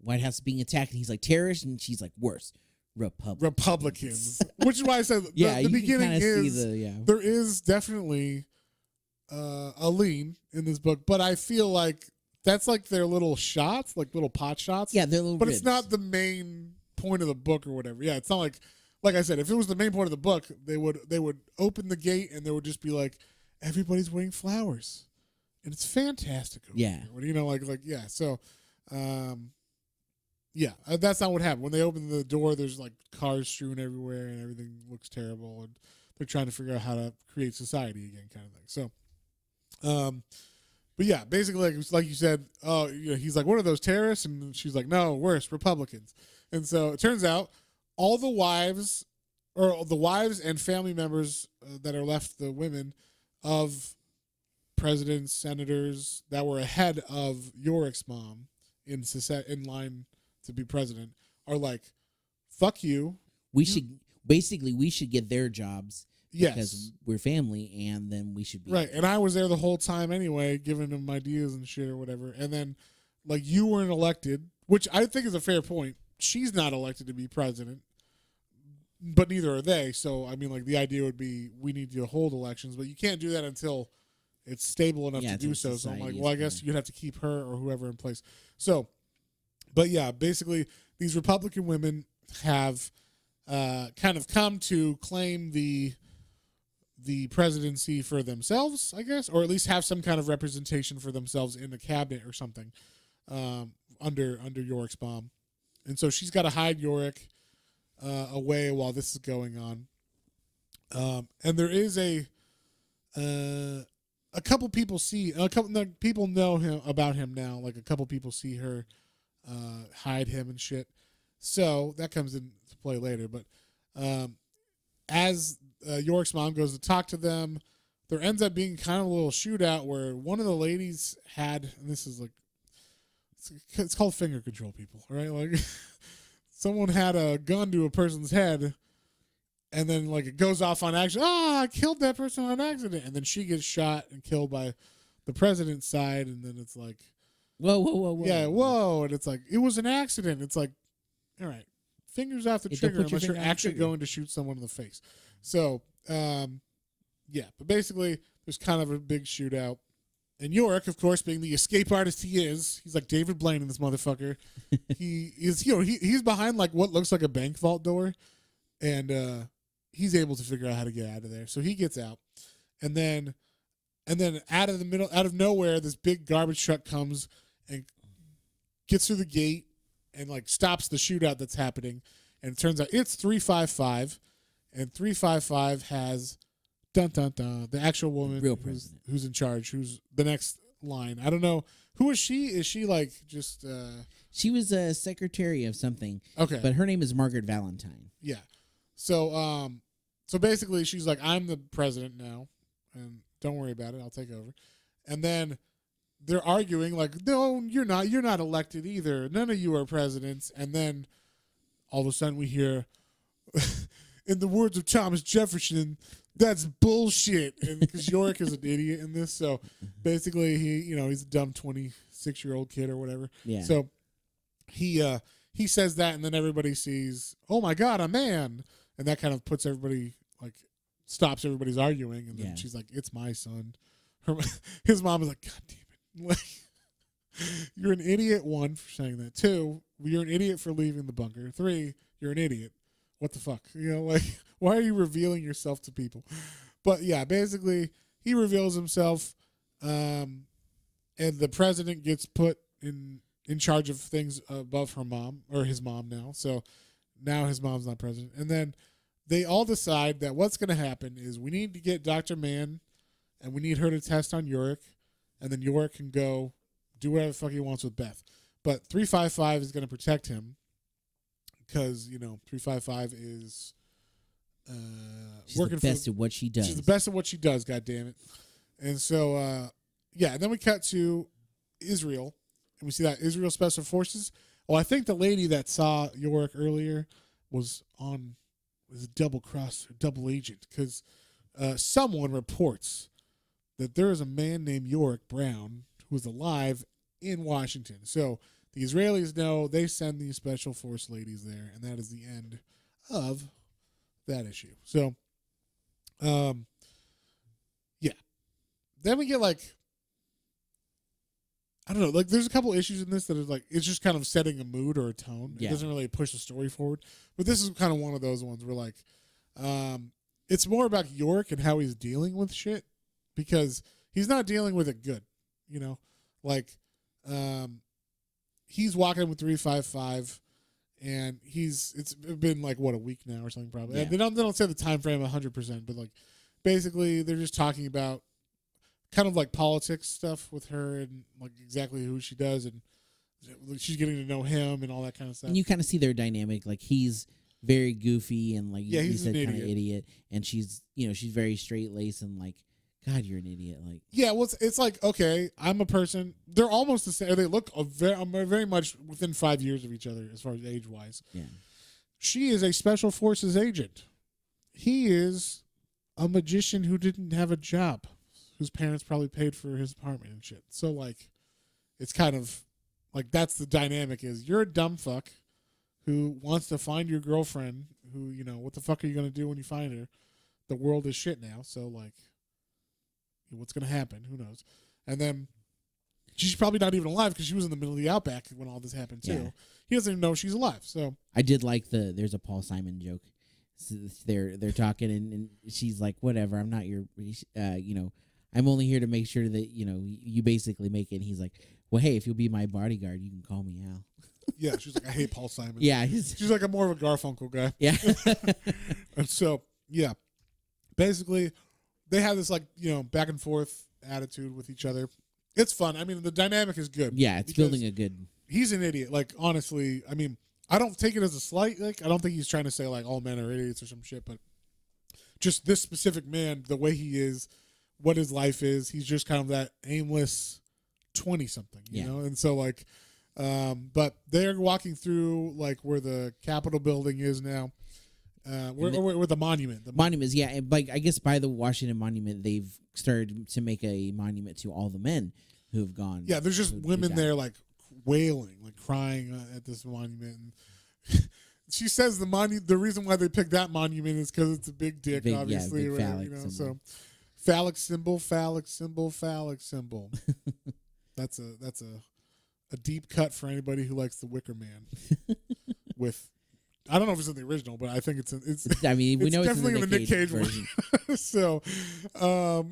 White House being attacked, and he's like, terrorists, and she's like, worse. Republicans, which is why I said the beginning is there is definitely a lean in this book, but I feel like that's like their little shots, like little pot shots. Yeah, they're little. But ribs. It's not the main point of the book or whatever. Yeah, it's not like I said, if it was the main point of the book, they would open the gate and there would just be like everybody's wearing flowers, and it's fantastic. Yeah, yeah. So. Yeah, that's not what happened. When they open the door, there's like cars strewn everywhere and everything looks terrible. And they're trying to figure out how to create society again, kind of thing. So, but yeah, basically, like you said, he's like, what are those terrorists? And she's like, no, worse, Republicans. And so it turns out all the wives and family members that are left, the women of presidents, senators that were ahead of Yorick's mom in line to be president are like, fuck you. We should get their jobs. Yes. Because we're family, and then we should be. Right. And I was there the whole time anyway, giving them ideas and shit or whatever. And then, like, you weren't elected, which I think is a fair point. She's not elected to be president, but neither are they. So, I mean, like, the idea would be we need to hold elections, but you can't do that until it's stable enough to do so. So I'm like, well, I guess you'd have to keep her or whoever in place. So, but yeah, basically, these Republican women have kind of come to claim the presidency for themselves, I guess, or at least have some kind of representation for themselves in the cabinet or something under Yorick's mom. And so she's got to hide Yorick away while this is going on. And there is a couple people people know him about him now. Like a couple people see her hide him and shit. So that comes into play later. But as Yorick's mom goes to talk to them, there ends up being kind of a little shootout where one of the ladies had, and this is like, it's called finger control, people, right? Like someone had a gun to a person's head, and then like it goes off on accident. I killed that person on accident, and then she gets shot and killed by the president's side, and then it's like, whoa, yeah, whoa, and it's like it was an accident. It's like, all right, fingers off the trigger unless you're actually going to shoot someone in the face. So, yeah, but basically there's kind of a big shootout. And Yorick, of course, being the escape artist he is, he's like David Blaine in this motherfucker. He is, he's behind like what looks like a bank vault door, and he's able to figure out how to get out of there. So he gets out, and then out of nowhere, this big garbage truck comes and gets through the gate and like stops the shootout that's happening. And it turns out it's 355, and 355 has the actual woman who's in charge, who's the next line. I don't know. Who is she? Is she like just She was a secretary of something. Okay. But her name is Margaret Valentine. Yeah. So so basically she's like, I'm the president now, and don't worry about it, I'll take over. And then they're arguing like, no, you're not elected either. None of you are presidents. And then all of a sudden we hear, in the words of Thomas Jefferson, that's bullshit. And because Yorick is an idiot in this, so basically he's a dumb 26-year-old kid or whatever. Yeah. So he says that, and then everybody sees, oh my God, a man, and that kind of puts everybody like stops everybody's arguing, and then she's like, it's my son. His mom is like, God damn it, like you're an idiot. 1, for saying that. 2, you're an idiot for leaving the bunker. 3, you're an idiot. What the fuck? Like, why are you revealing yourself to people? But yeah, basically, he reveals himself, and the president gets put in charge of things above her mom, or his mom now. So now his mom's not president. And then they all decide that what's going to happen is we need to get Dr. Mann, and we need her to test on Yorick, and then Yorick can go do whatever the fuck he wants with Beth. But 355 is going to protect him, because 355 is she's working the best at what she does. She's the best at what she does. God damn it! And so and then we cut to Israel, and we see that Israel Special Forces. Oh, I think the lady that saw Yorick earlier was a double cross, double agent, because someone reports that there is a man named Yorick Brown who is alive in Washington. So the Israelis know, they send these special force ladies there, and that is the end of that issue. So, yeah. Then we get like, I don't know, like there's a couple issues in this that is like, it's just kind of setting a mood or a tone. It doesn't really push the story forward. But this is kind of one of those ones where like, it's more about Yorick and how he's dealing with shit, because he's not dealing with it good, like, he's walking with 355, and it's been like a week now or something probably. Yeah. They don't say the time frame 100%, but like basically they're just talking about kind of like politics stuff with her, and like exactly who she does, and she's getting to know him and all that kind of stuff. And you kind of see their dynamic. Like he's very goofy and like you said, kind of idiot, and she's she's very straight laced and like, God, you're an idiot. Like, yeah, well, it's like, okay, I'm a person. They're almost the same. They look very much within 5 years of each other as far as age wise. Yeah, she is a special forces agent. He is a magician who didn't have a job, whose parents probably paid for his apartment and shit. So like, it's kind of like that's the dynamic. Is you're a dumb fuck who wants to find your girlfriend. Who what the fuck are you gonna do when you find her? The world is shit now. So like, what's going to happen? Who knows? And then she's probably not even alive because she was in the middle of the outback when all this happened too. Yeah. He doesn't even know she's alive. So I did like there's a Paul Simon joke. So they're talking and she's like, whatever, I'm not your, I'm only here to make sure that, you basically make it. And he's like, well, hey, if you'll be my bodyguard, you can call me Al. Yeah, she's like, I hate Paul Simon. Yeah. She's like, I'm more of a Garfunkel guy. Yeah. And so, yeah, basically they have this like, back and forth attitude with each other. It's fun. I mean, the dynamic is good. Yeah, it's building a good. He's an idiot. Like, honestly, I mean, I don't take it as a slight. Like, I don't think he's trying to say like all men are idiots or some shit, but just this specific man, the way he is, what his life is, he's just kind of that aimless 20-something, you know? And so like, but they're walking through like where the Capitol building is now. Where the monument. Monuments, yeah. And like, I guess by the Washington Monument, they've started to make a monument to all the men who have gone. Yeah, there's just women there like wailing, like crying at this monument. And she says the reason why they picked that monument is because it's a big dick, obviously. Big phallic symbol. So phallic symbol, phallic symbol, phallic symbol. That's a deep cut for anybody who likes The Wicker Man with I don't know if it's in the original, but I think it's I mean, we it's know it's definitely in the Nick Cage version. version. So,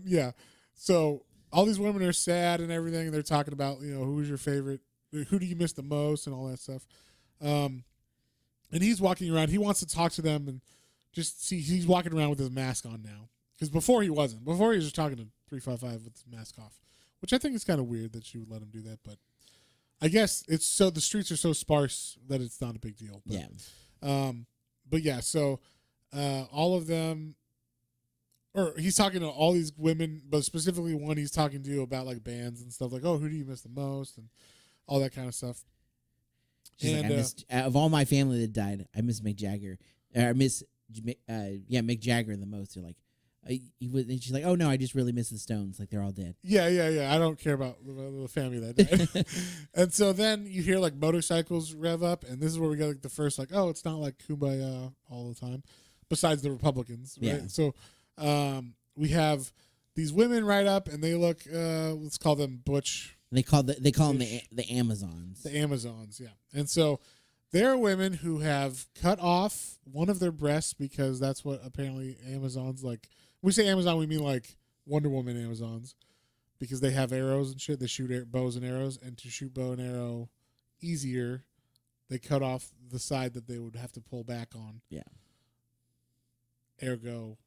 yeah. So all these women are sad and everything, and they're talking about, who's your favorite, who do you miss the most, and all that stuff. And he's walking around. He wants to talk to them and just see. He's walking around with his mask on now, because before he wasn't. Before he was just talking to 355 with his mask off, which I think is kind of weird that she would let him do that, but I guess it's so the streets are so sparse that it's not a big deal. But, Yeah. But yeah, so all of them, or he's talking to all these women, but specifically one he's talking to about like bands and stuff, like, oh, who do you miss the most, and all that kind of stuff. She's and like, I miss, of all my family that died, I miss Mick Jagger. I miss, Mick Jagger the most. They're like, he was, and she's like, oh no, I just really miss the Stones. Like they're all dead. Yeah. I don't care about the family that died. And so then you hear like motorcycles rev up, and this is where we get like the first like, oh, it's not like Kumbaya all the time, besides the Republicans, right? Yeah. So we have these women ride up, and they look, let's call them butch. They call them the Amazons. The Amazons, yeah. And so they're women who have cut off one of their breasts, because that's what apparently Amazons like. When we say Amazon, we mean like Wonder Woman Amazons, because they have arrows and shit. They shoot bows and arrows, and to shoot bow and arrow easier, they cut off the side that they would have to pull back on. Yeah. Ergo,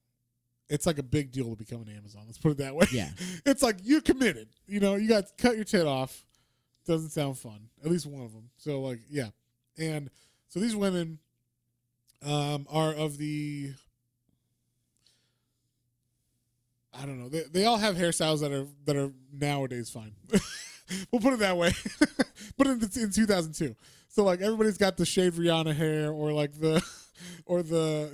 it's like a big deal to become an Amazon. Let's put it that way. Yeah. It's like you're committed. You got to cut your tit off. Doesn't sound fun. At least one of them. So like, yeah. And so these women are of the, I don't know. They all have hairstyles that are nowadays fine. We'll put it that way. But in 2002, so like everybody's got the shaved Rihanna hair, or like the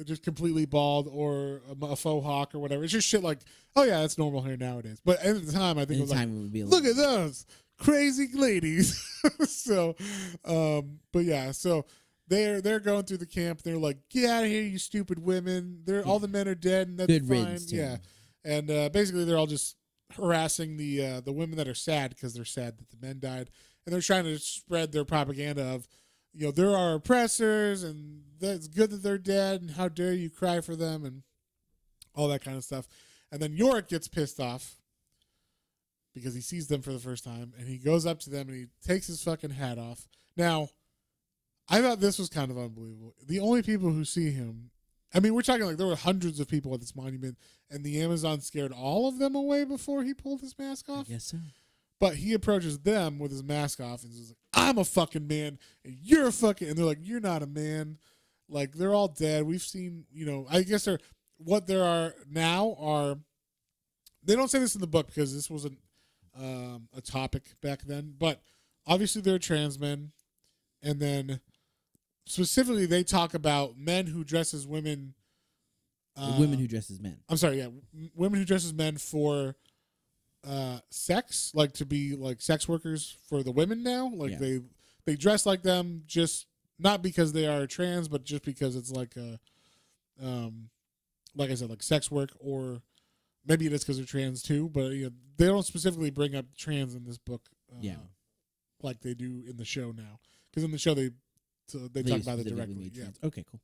just completely bald, or a faux hawk or whatever. It's just shit like, oh yeah, that's normal hair nowadays. But at the time, I think it was like, it would be look at those crazy ladies. So, but yeah, so they're going through the camp. They're like, get out of here, you stupid women. All the men are dead, and that's Good fine. riddance, too. Yeah. And basically, they're all just harassing the women that are sad, because they're sad that the men died, and they're trying to spread their propaganda of, there are oppressors, and it's good that they're dead, and how dare you cry for them, and all that kind of stuff. And then Yorick gets pissed off because he sees them for the first time, and he goes up to them and he takes his fucking hat off. Now, I thought this was kind of unbelievable. The only people who see him, I mean, we're talking like there were hundreds of people at this monument, and the Amazon scared all of them away before he pulled his mask off. I guess so. But he approaches them with his mask off and he's like, I'm a fucking man, and you're a fucking, and they're like, you're not a man. Like, they're all dead. We've seen, I guess what there are now are, they don't say this in the book because this wasn't a topic back then, but obviously they're trans men. And then specifically they talk about men who dress as women. Women who dress as men. I'm sorry, yeah. Women who dress as men for sex, like to be like sex workers for the women now. Like they dress like them, just not because they are trans, but just because it's like like I said, like sex work, or maybe it is because they're trans too. But they don't specifically bring up trans in this book, like they do in the show now. Because in the show they talk about it directly. Yeah. Okay, cool.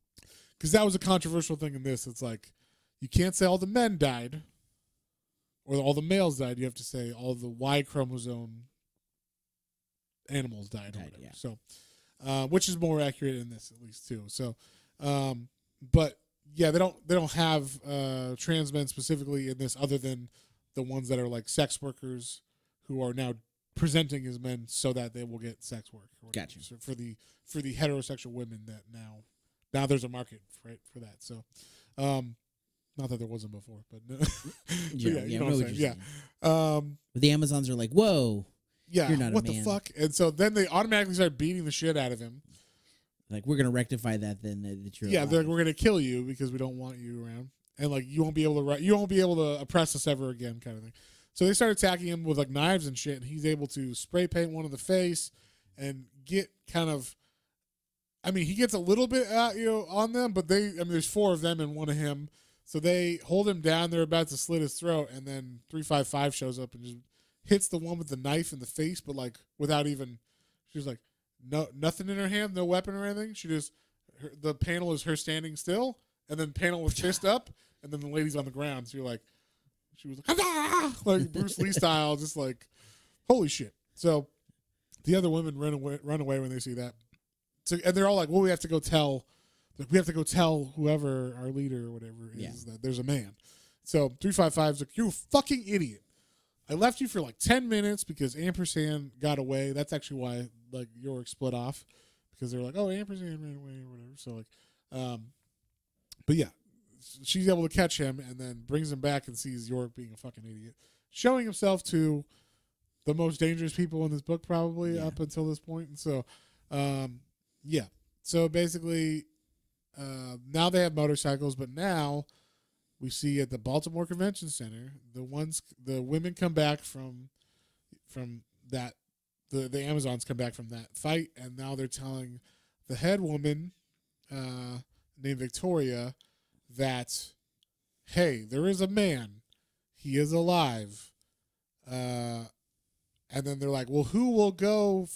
Because that was a controversial thing in this. It's like, you can't say all the men died or all the males died. You have to say all the Y chromosome animals died or whatever. Yeah. So, which is more accurate in this, at least too. So, but yeah, they don't have trans men specifically in this, other than the ones that are like sex workers who are now presenting as men so that they will get sex work. Or whatever. Gotcha. So for the heterosexual women that now there's a market for that. So, not that there wasn't before, but no. You know what I'm saying? Yeah. But the Amazons are like, whoa. Yeah. You're not what a man. the fuck? And so then they automatically start beating the shit out of him. Like, we're gonna rectify that then. That you're they're like, we're gonna kill you because we don't want you around, and like you won't be able to oppress us ever again, kind of thing. So they start attacking him with like knives and shit, and he's able to spray paint one in the face and get kind of. I mean, he gets a little bit on them, but there's 4 of them and 1 of him. So they hold him down. They're about to slit his throat, and then 355 shows up and just hits the one with the knife in the face, but like without even. She's like, nothing in her hand, no weapon or anything. She just the panel is her standing still, and then panel with fist up, and then the lady's on the ground. So you're like, she was like, "Ah!" Like Bruce Lee style, just like, holy shit. So the other women run away when they see that. So, and they're all like, well, we have to go tell whoever our leader or whatever is that there's a man. So 355's like, you fucking idiot. I left you for like 10 minutes because Ampersand got away. That's actually why like Yorick split off, because they're like, oh, Ampersand ran away or whatever. So like, but yeah, she's able to catch him and then brings him back and sees Yorick being a fucking idiot, showing himself to the most dangerous people in this book probably up until this point. And so, yeah. So basically, now they have motorcycles, but now we see at the Baltimore Convention Center, the women come back from that, the Amazons come back from that fight, and now they're telling the head woman named Victoria that, hey, there is a man, he is alive, and then they're like, well, who will go,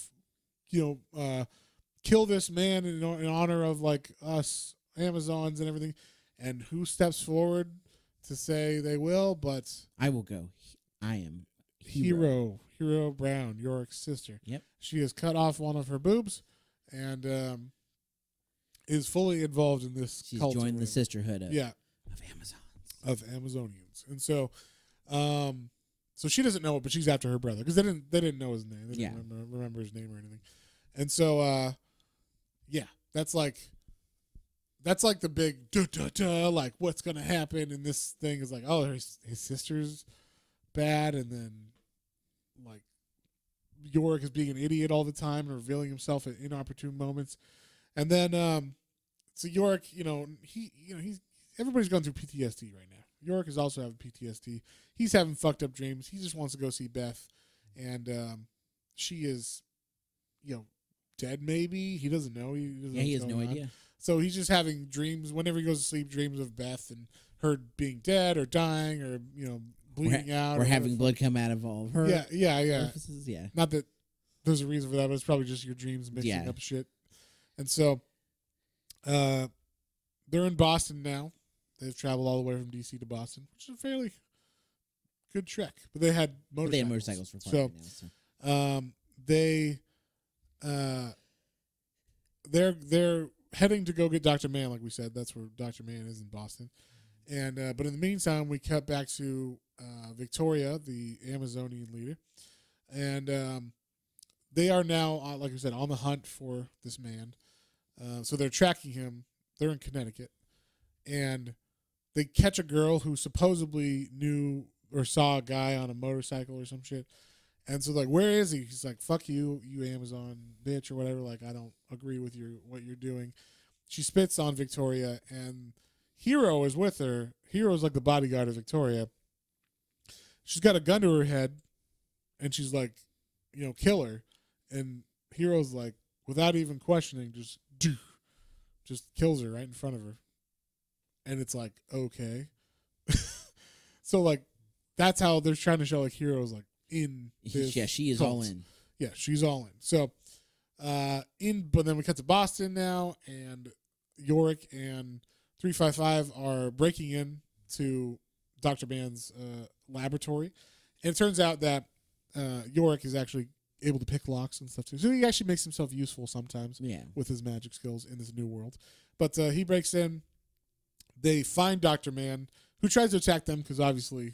kill this man in honor of like us Amazons and everything, and who steps forward to say they will? But I will go. I am Hero Brown, Yorick's sister. Yep. She has cut off one of her boobs and is fully involved in this She's cult. joined the sisterhood of Amazons. Of Amazonians. And so so she doesn't know it, but she's after her brother because they didn't know his name. They didn't remember his name or anything. And so that's like the big like what's gonna happen, and this thing is like, oh, his sister's bad, and then like Yorick is being an idiot all the time and revealing himself at inopportune moments, and then so Yorick, he's everybody's going through PTSD right now. Yorick is also having PTSD. He's having fucked up dreams. He just wants to go see Beth, and she is, dead maybe. He doesn't know. He has no idea. So he's just having dreams whenever he goes to sleep, dreams of Beth and her being dead or dying or, bleeding out. Or having blood come out of all of her orifices. Yeah. Not that there's a reason for that, but it's probably just your dreams mixing up shit. And so they're in Boston now. They've traveled all the way from D.C. to Boston, which is a fairly good trek. But they had motorcycles. They had motorcycles for fun now. They're heading to go get Dr. Mann, like we said. That's where Dr. Mann is in Boston. And but in the meantime, we cut back to Victoria, the Amazonian leader. And they are now, like I said, on the hunt for this man. So they're tracking him. They're in Connecticut. And they catch a girl who supposedly knew or saw a guy on a motorcycle or some shit. And so, like, where is he? He's like, fuck you, you Amazon bitch or whatever. Like, I don't agree with what you're doing. She spits on Victoria, and Hero is with her. Hero's like the bodyguard of Victoria. She's got a gun to her head, and she's like, kill her. And Hero's like, without even questioning, just kills her right in front of her. And it's like, okay. So, like, that's how they're trying to show, like, Hero's, like, in this she is cult. all in. Yeah, she's all in. So, but then we cut to Boston now, and Yorick and 355 are breaking in to Dr. Mann's laboratory. And it turns out that Yorick is actually able to pick locks and stuff, too. So he actually makes himself useful sometimes with his magic skills in this new world. But he breaks in. They find Dr. Mann, who tries to attack them because obviously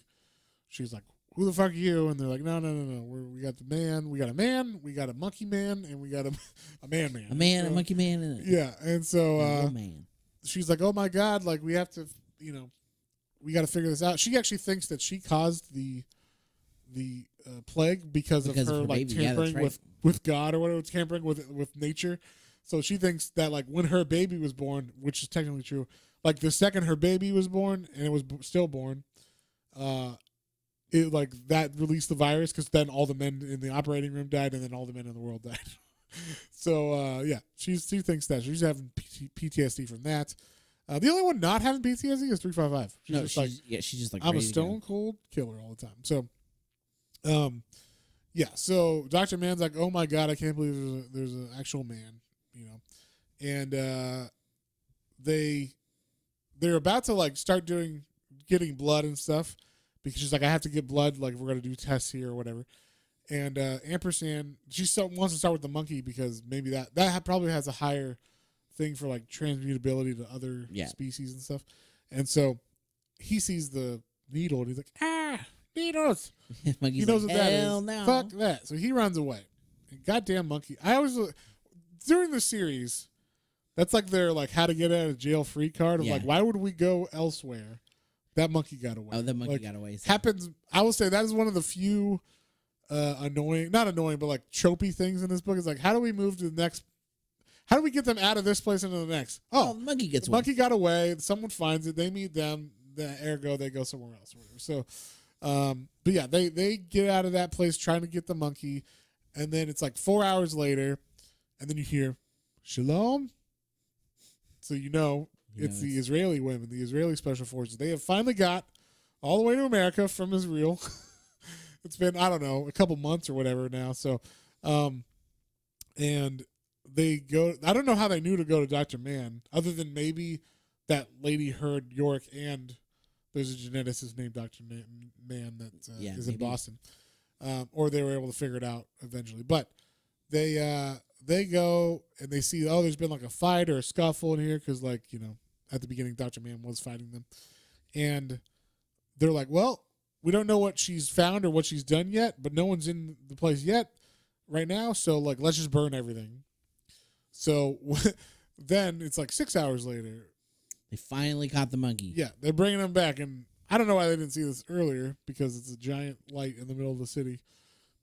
she's like, who the fuck are you? And they're like, no. We got the man. We got a man. We got a monkey man. And we got a man. A man, so, a monkey man. And yeah. And so she's like, oh, my God. Like, we have to, we got to figure this out. She actually thinks that she caused the plague because of her like, tampering with God or whatever, tampering with nature. So she thinks that, like, when her baby was born, which is technically true, like, the second her baby was born and it was stillborn, it like that released the virus because then all the men in the operating room died and then all the men in the world died. So she thinks that she's having PTSD from that. The only one not having PTSD is 355. She's just like I'm a stone cold killer all the time. So, So Dr. Mann's like, oh my God, I can't believe there's an actual man, and they're about to like start getting blood and stuff because she's like, I have to get blood, like if we're gonna do tests here or whatever. And Ampersand, wants to start with the monkey because maybe that probably has a higher thing for like transmutability to other species and stuff. And so he sees the needle and he's like, needles. He knows what that is. No. Fuck that. So he runs away. And goddamn monkey. I always during the series, that's like their like how to get out of jail free card of like, why would we go elsewhere? That monkey got away. Oh, that monkey got away. So. Happens. I will say that is one of the few not annoying, but like tropey things in this book. Is like, how do we move to the next? How do we get them out of this place into the next? Oh, the monkey gets away. Monkey got away. Someone finds it. They meet them. Ergo, they go somewhere else. Or whatever. So, but yeah, they get out of that place trying to get the monkey, and then it's like 4 hours later, and then you hear, "Shalom." So it's the Israeli women, the Israeli special forces. They have finally got all the way to America from Israel. It's been, I don't know, a couple months or whatever now. So, and they go, I don't know how they knew to go to Dr. Mann, other than maybe that lady heard Yorick and there's a geneticist named Dr. Mann that is in Boston. Or they were able to figure it out eventually. But they go and they see, there's been like a fight or a scuffle in here because, like, at the beginning, Dr. Mann was fighting them. And they're like, well, we don't know what she's found or what she's done yet, but no one's in the place yet right now. So, like, let's just burn everything. So then it's like 6 hours later. They finally caught the monkey. Yeah, they're bringing him back. And I don't know why they didn't see this earlier because it's a giant light in the middle of the city.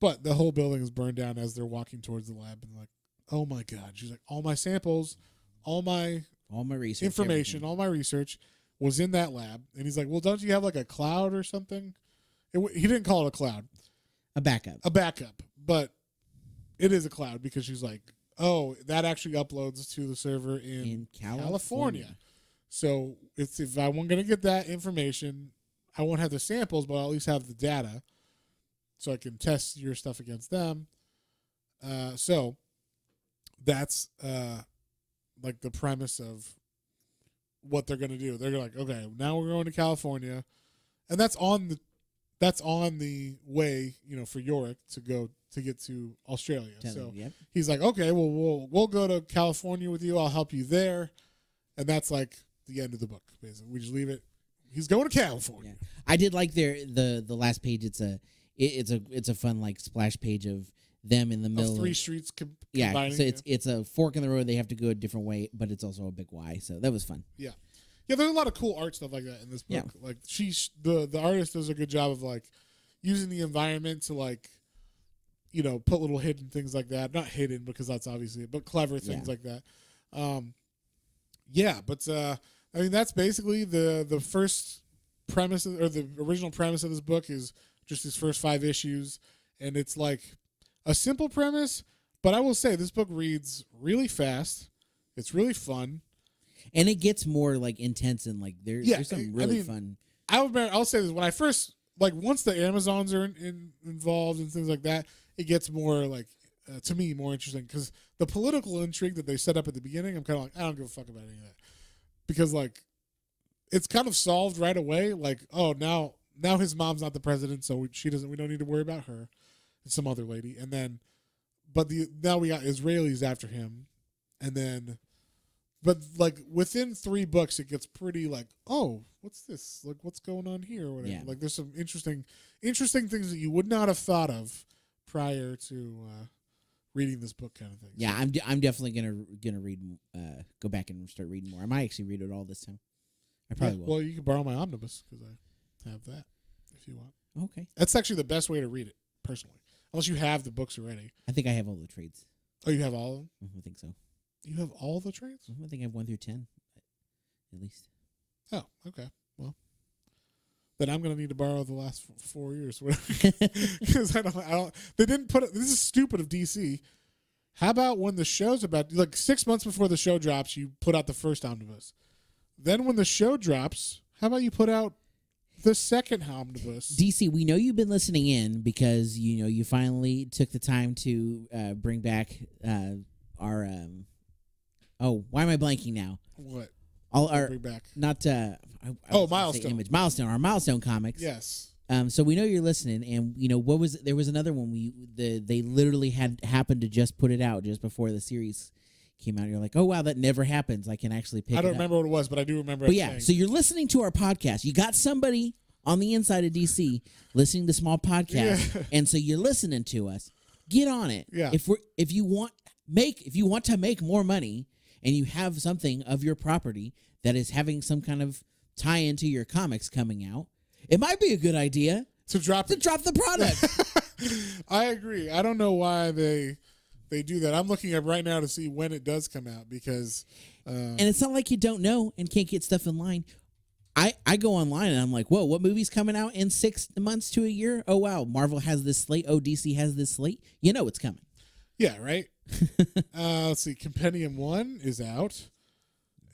But the whole building is burned down as they're walking towards the lab. And like, oh, my God. She's like, all my samples, all my research, information, everything. all my research was in that lab. And he's like, well, don't you have like a cloud or something? He didn't call it a cloud. A backup. But it is a cloud because she's like, oh, that actually uploads to the server in California. So if I'm going to get that information, I won't have the samples, but I'll at least have the data so I can test your stuff against them. So that's like the premise of what they're going to do. They're like, okay, now we're going to California, and that's on the way, for Yorick to get to Australia. He's like, okay, well, we'll go to California with you. I'll help you there. And that's like the end of the book, basically. We just leave it. He's going to California. Yeah. I did like the last page. It's a fun like splash page of them in the middle of 3 streets combining. So it's a fork in the road. They have to go a different way, but it's also a big Y. So that was fun. Yeah. Yeah, there's a lot of cool art stuff like that in this book. Yeah. Like the artist does a good job of like using the environment to like, put little hidden things like that. Not hidden because that's obviously it, but clever things like that. But I mean that's basically the first premise or the original premise of this book is just these first 5 issues, and it's like a simple premise, but I will say this book reads really fast. It's really fun. And it gets more like intense and like there's some really fun. I'll say this when I first once the Amazons are involved and things like that, it gets more like to me more interesting because the political intrigue that they set up at the beginning, I'm kind of like I don't give a fuck about any of that because like it's kind of solved right away. Like now his mom's not the president, so we don't need to worry about her. It's some other lady, and then now we got Israelis after him, and then. But like within 3 books, it gets pretty like, oh, what's this? Like, what's going on here? Or whatever. Yeah. Like, there's some interesting things that you would not have thought of prior to reading this book, kind of thing. Yeah, so, I'm definitely gonna read, go back and start reading more. I might actually read it all this time. I probably will. Well, you can borrow my omnibus because I have that if you want. Okay, that's actually the best way to read it personally, unless you have the books already. I think I have all the trades. Oh, you have all of them? I think so. You have all the trades? I think I have 1 through 10, at least. Oh, okay. Well, then I'm gonna need to borrow the last 4 years, because I don't. They didn't put it. This is stupid of DC. How about when the show's about 6 months before the show drops, you put out the first omnibus. Then when the show drops, how about you put out the second omnibus? DC, we know you've been listening in because you finally took the time to bring back our. Oh, why am I blanking now? What? all our Bring back. not I was gonna say Milestone. Image Milestone, our Milestone comics. Yes. So we know you're listening, and what was there was another one they literally had happened to just put it out just before the series came out. You're like, oh wow, that never happens. I can actually pick. I don't it up. remember what it was, but I do remember. But yeah, so you're listening to our podcast. You got somebody on the inside of DC listening to small podcasts, and so you're listening to us. Get on it. Yeah. If you want to make more money, and you have something of your property that is having some kind of tie into your comics coming out, it might be a good idea to drop the product. I agree. I don't know why they do that. I'm looking up right now to see when it does come out because and it's not like you don't know and can't get stuff in line. I go online and I'm like, whoa, what movie's coming out in 6 months to a year? Oh wow, Marvel has this slate. Oh, DC has this slate. You know it's coming. Yeah, right. Let's see. Compendium 1 is out,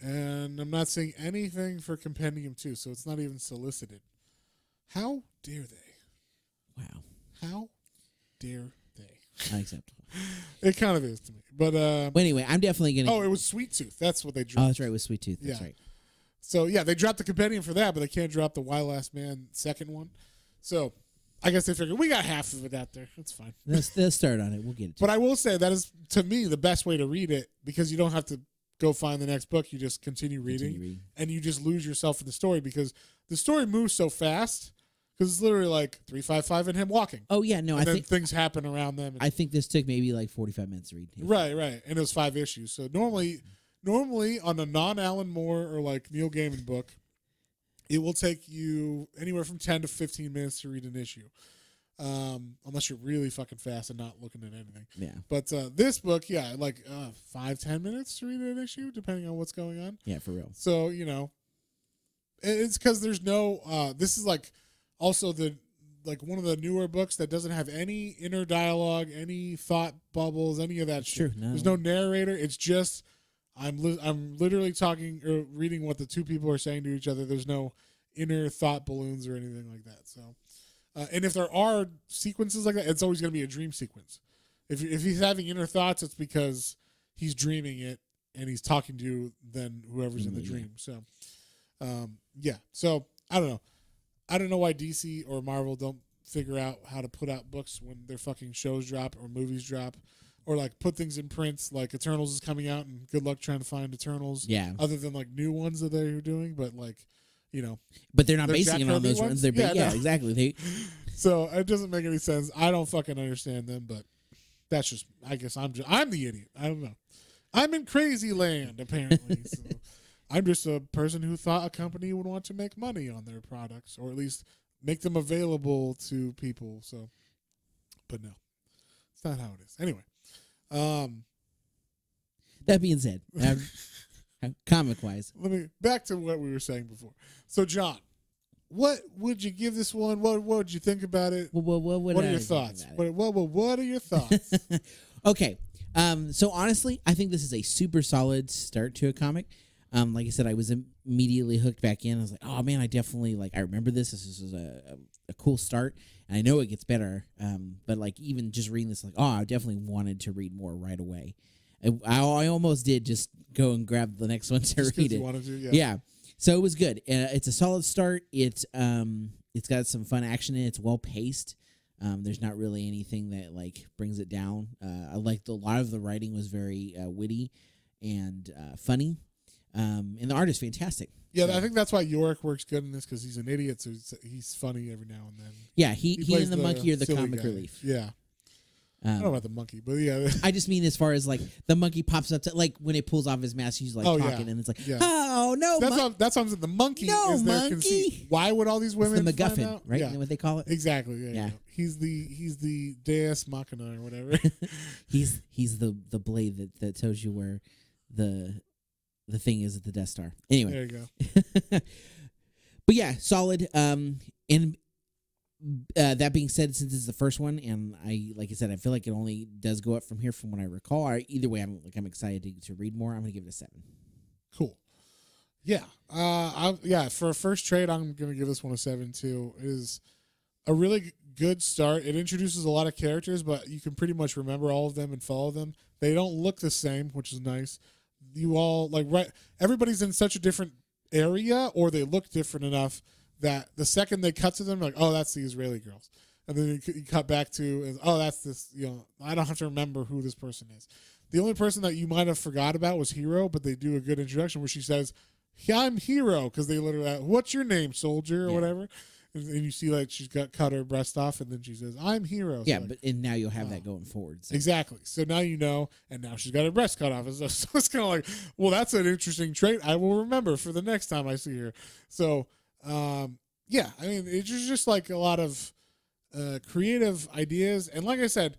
and I'm not seeing anything for Compendium 2, so it's not even solicited. How dare they? Wow. How dare they? Unacceptable. It kind of is to me. But well, anyway, I'm definitely going to... Oh, it was Sweet Tooth. That's what they dropped. Oh, that's right. It was Sweet Tooth. That's right. So, yeah, they dropped the Compendium for that, but they can't drop the Why Last Man second one. So, I guess they figured, we got half of it out there. It's fine. They'll start on it. We'll get it. But I will say that is, to me, the best way to read it because you don't have to go find the next book. You just continue reading. And you just lose yourself in the story because the story moves so fast because it's literally like 355 and him walking. Oh, yeah. No, and I then think things happen around them. I think this took maybe like 45 minutes to read. Right. And it was 5 issues. So normally on a non-Alan Moore or like Neil Gaiman book, it will take you anywhere from 10 to 15 minutes to read an issue. Unless you're really fucking fast and not looking at anything. Yeah. But this book, like 5-10 minutes to read an issue, depending on what's going on. Yeah, for real. So, it's because there's no, this is like also one of the newer books that doesn't have any inner dialogue, any thought bubbles, any of that shit. True. No. There's no narrator. It's just, I'm literally talking or reading what the two people are saying to each other. There's no inner thought balloons or anything like that. So, and if there are sequences like that, it's always going to be a dream sequence. If he's having inner thoughts, it's because he's dreaming it and he's talking to then whoever's in the dream. So, So I don't know. I don't know why DC or Marvel don't figure out how to put out books when their fucking shows drop or movies drop. Or like put things in prints, like Eternals is coming out, and good luck trying to find Eternals. Yeah. Other than like new ones that they're doing, but like, But they're not basing Jack it on Kirby those ones? runs. They're No. exactly. So it doesn't make any sense. I don't fucking understand them, but that's just. I guess I'm the idiot. I don't know. I'm in crazy land apparently. So I'm just a person who thought a company would want to make money on their products, or at least make them available to people. So, but no, it's not how it is. Anyway. That being said, comic wise, back to what we were saying before. So, John, what would you give this one? What would you think about it? what are your thoughts? What are your thoughts? Okay. So honestly, I think this is a super solid start to a comic. Like I said, I was immediately hooked back in. I was like, oh man, I remember this. This is a cool start. And I know it gets better. But like even just reading this, like, oh, I definitely wanted to read more right away. I almost did just go and grab the next one to read it. You wanted to, yeah. So it was good. It's a solid start. It's got some fun action in it. It's well paced. There's not really anything that like brings it down. I liked a lot of the writing was very witty and funny. And the art is fantastic. Yeah, I think that's why Yorick works good in this because he's an idiot, so he's funny every now and then. Yeah, he and the monkey are the comic guy. Relief. Yeah. I don't know about the monkey, but yeah. I just mean as far as like the monkey pops up to like when it pulls off his mask, he's like talking and it's like, oh no, that's what I'm saying. The monkey is their conceit. Why would all these women? It's the MacGuffin, find out? right? Yeah. You know what they call it? Exactly. Yeah. He's the Deus Machina or whatever. he's the blade that tells you where the thing is at the Death Star. Anyway, there you go. But yeah, solid. And that being said, since it's the first one, and like I said, I feel like it only does go up from here from what I recall. Either way, I'm excited to read more. I'm gonna give it a 7. Cool. Yeah. For a first trade, I'm gonna give this one a 7 too. It is a really good start. It introduces a lot of characters, but you can pretty much remember all of them and follow them. They don't look the same, which is nice. you all like everybody's in such a different area, or they look different enough that the second they cut to them, like, oh, that's the Israeli girls. And then you cut back to, oh, that's this, I don't have to remember who this person is. The only person that you might have forgot about was Hero, but they do a good introduction where she says, yeah, I'm Hero, because they literally, what's your name, soldier, or whatever. And you see, like, she's cut her breast off, and then she says, I'm Hero. Yeah, so, but and now you'll have that going forward. So. Exactly. So now you know, and now she's got her breast cut off. So it's kind of like, well, that's an interesting trait I will remember for the next time I see her. So, yeah, I mean, it's just like a lot of creative ideas. And like I said,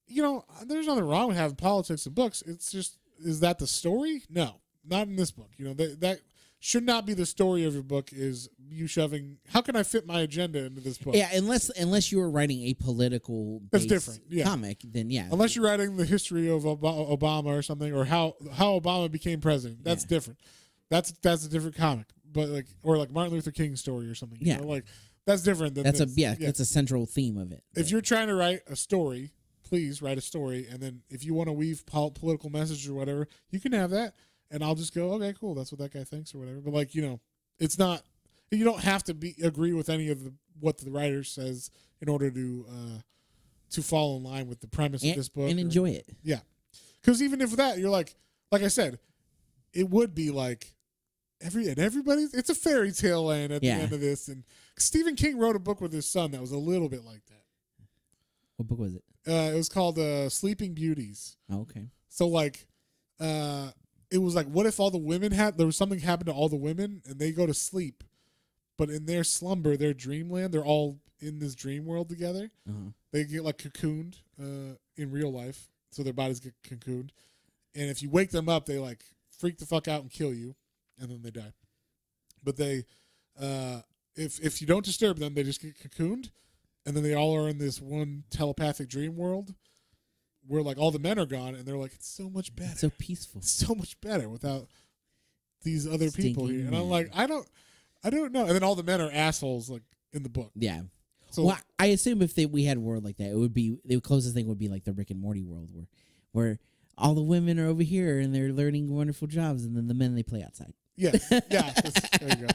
there's nothing wrong with having politics in books. It's just, is that the story? No, not in this book. That should not be the story of your book, is you shoving, how can I fit my agenda into this book? Yeah, unless you were writing a political that's different. Yeah. comic, then yeah. Unless you're writing the history of Obama or something, or how Obama became president. That's different. That's a different comic. But or Martin Luther King's story or something. Yeah. That's different than that's this. that's a central theme of it. If you're trying to write a story, please write a story, and then if you want to weave political message or whatever, you can have that. And I'll just go, okay, cool. That's what that guy thinks or whatever. But it's not. You don't have to agree with any of what the writer says in order to fall in line with the premise of this book and enjoy it. Yeah, because even if that, you're like I said, it would be like everybody's. It's a fairy tale land at the end of this. And Stephen King wrote a book with his son that was a little bit like that. What book was it? It was called Sleeping Beauties. Oh, okay. So it was like, what if all the women there was something happened to all the women and they go to sleep, but in their slumber, their dreamland, they're all in this dream world together. Uh-huh. They get cocooned in real life, so their bodies get cocooned. And if you wake them up, they freak the fuck out and kill you, and then they die. But they, if you don't disturb them, they just get cocooned, and then they all are in this one telepathic dream world, where all the men are gone, and they're like, it's so much better. It's so peaceful. It's so much better without these other people here. And man. I'm like, I don't know. And then all the men are assholes in the book. Yeah. So well, I assume if we had a world like that, it would be the closest thing would be like the Rick and Morty world, where all the women are over here and they're learning wonderful jobs, and then the men they play outside. Yes. Yeah. There you go.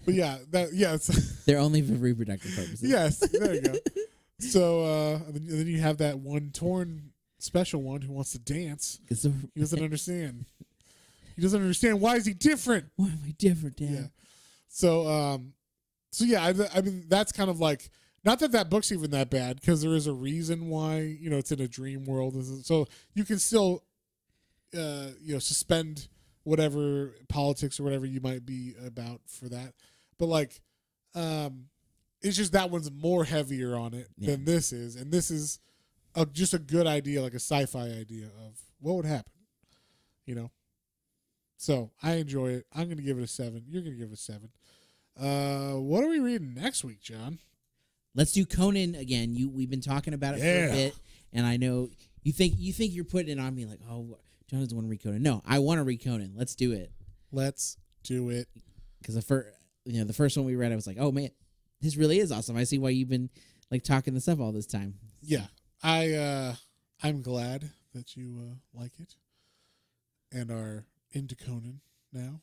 But yeah, they're only for reproductive purposes. Yes. There you go. So and then you have that one torn special one who wants to dance. He doesn't understand. He doesn't understand, why is he different? Why am I different, Dad? Yeah. So yeah, I mean that's kind of not that book's even that bad, because there is a reason why it's in a dream world. So you can still suspend whatever politics or whatever you might be about for that. But it's just that one's more heavier on it than this is, and this is just a good idea, like a sci-fi idea of what would happen, So I enjoy it. I'm gonna give it a 7. You're gonna give it a 7. What are we reading next week, John? Let's do Conan again. We've been talking about it for a bit, and I know you think you're putting it on me like, oh, John doesn't want to read Conan. No, I want to read Conan. Let's do it. Let's do it. Because the first one we read, I was like, oh man, this really is awesome. I see why you've been talking this up all this time. Yeah, I'm glad that you like it and are into Conan now,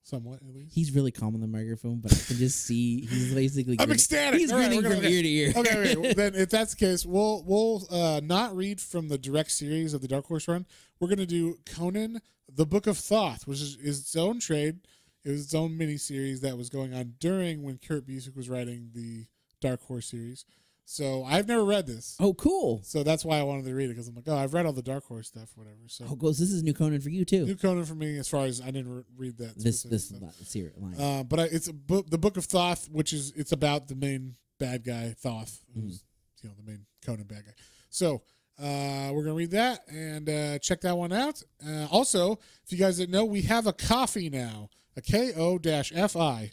somewhat at least. He's really calm on the microphone, but I can just see he's basically. I'm ecstatic. He's grinning from ear to ear. Okay. Well, then if that's the case, we'll not read from the direct series of the Dark Horse run. We're gonna do Conan: The Book of Thoth, which is its own trade. It was its own mini-series that was going on during when Kurt Busiek was writing the Dark Horse series. So I've never read this. Oh, cool. So that's why I wanted to read it, because I'm like, oh, I've read all the Dark Horse stuff, whatever. So cool. So this is new Conan for you too. New Conan for me, as far as I didn't read that. This series line. But it's the Book of Thoth, which is it's about the main bad guy Thoth, who's the main Conan bad guy. So we're gonna read that and check that one out. Also, if you guys didn't know, we have a coffee now, a KO-FI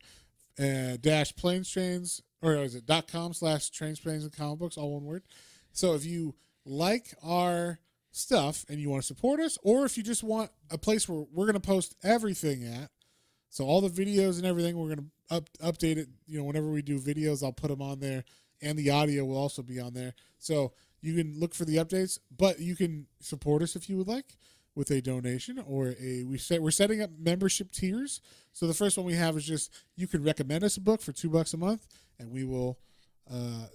dash planes trains. Or is it .com/trains, planes, and comic books, all one word. So if you like our stuff and you want to support us, or if you just want a place where we're going to post everything at, so all the videos and everything, we're going to update it. Whenever we do videos, I'll put them on there, and the audio will also be on there. So you can look for the updates, but you can support us if you would like. with a donation or we're setting up membership tiers. So the first one we have is just you can recommend us a book for $2 a month, and we will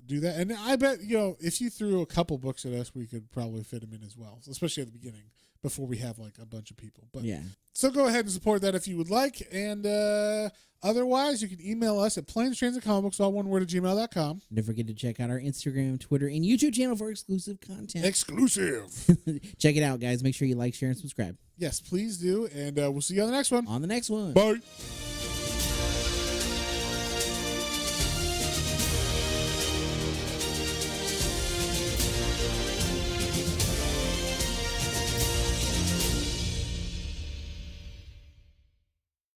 do that. And I bet if you threw a couple books at us, we could probably fit them in as well, especially at the beginning before we have like a bunch of people. But Yeah. So go ahead and support that if you would like. And otherwise, you can email us at planestransandcomicbooks, all one word, at gmail.com. Don't forget to check out our Instagram, Twitter, and YouTube channel for exclusive content. Exclusive. Check it out, guys. Make sure you like, share, and subscribe. Yes, please do. And we'll see you on the next one. On the next one. Bye.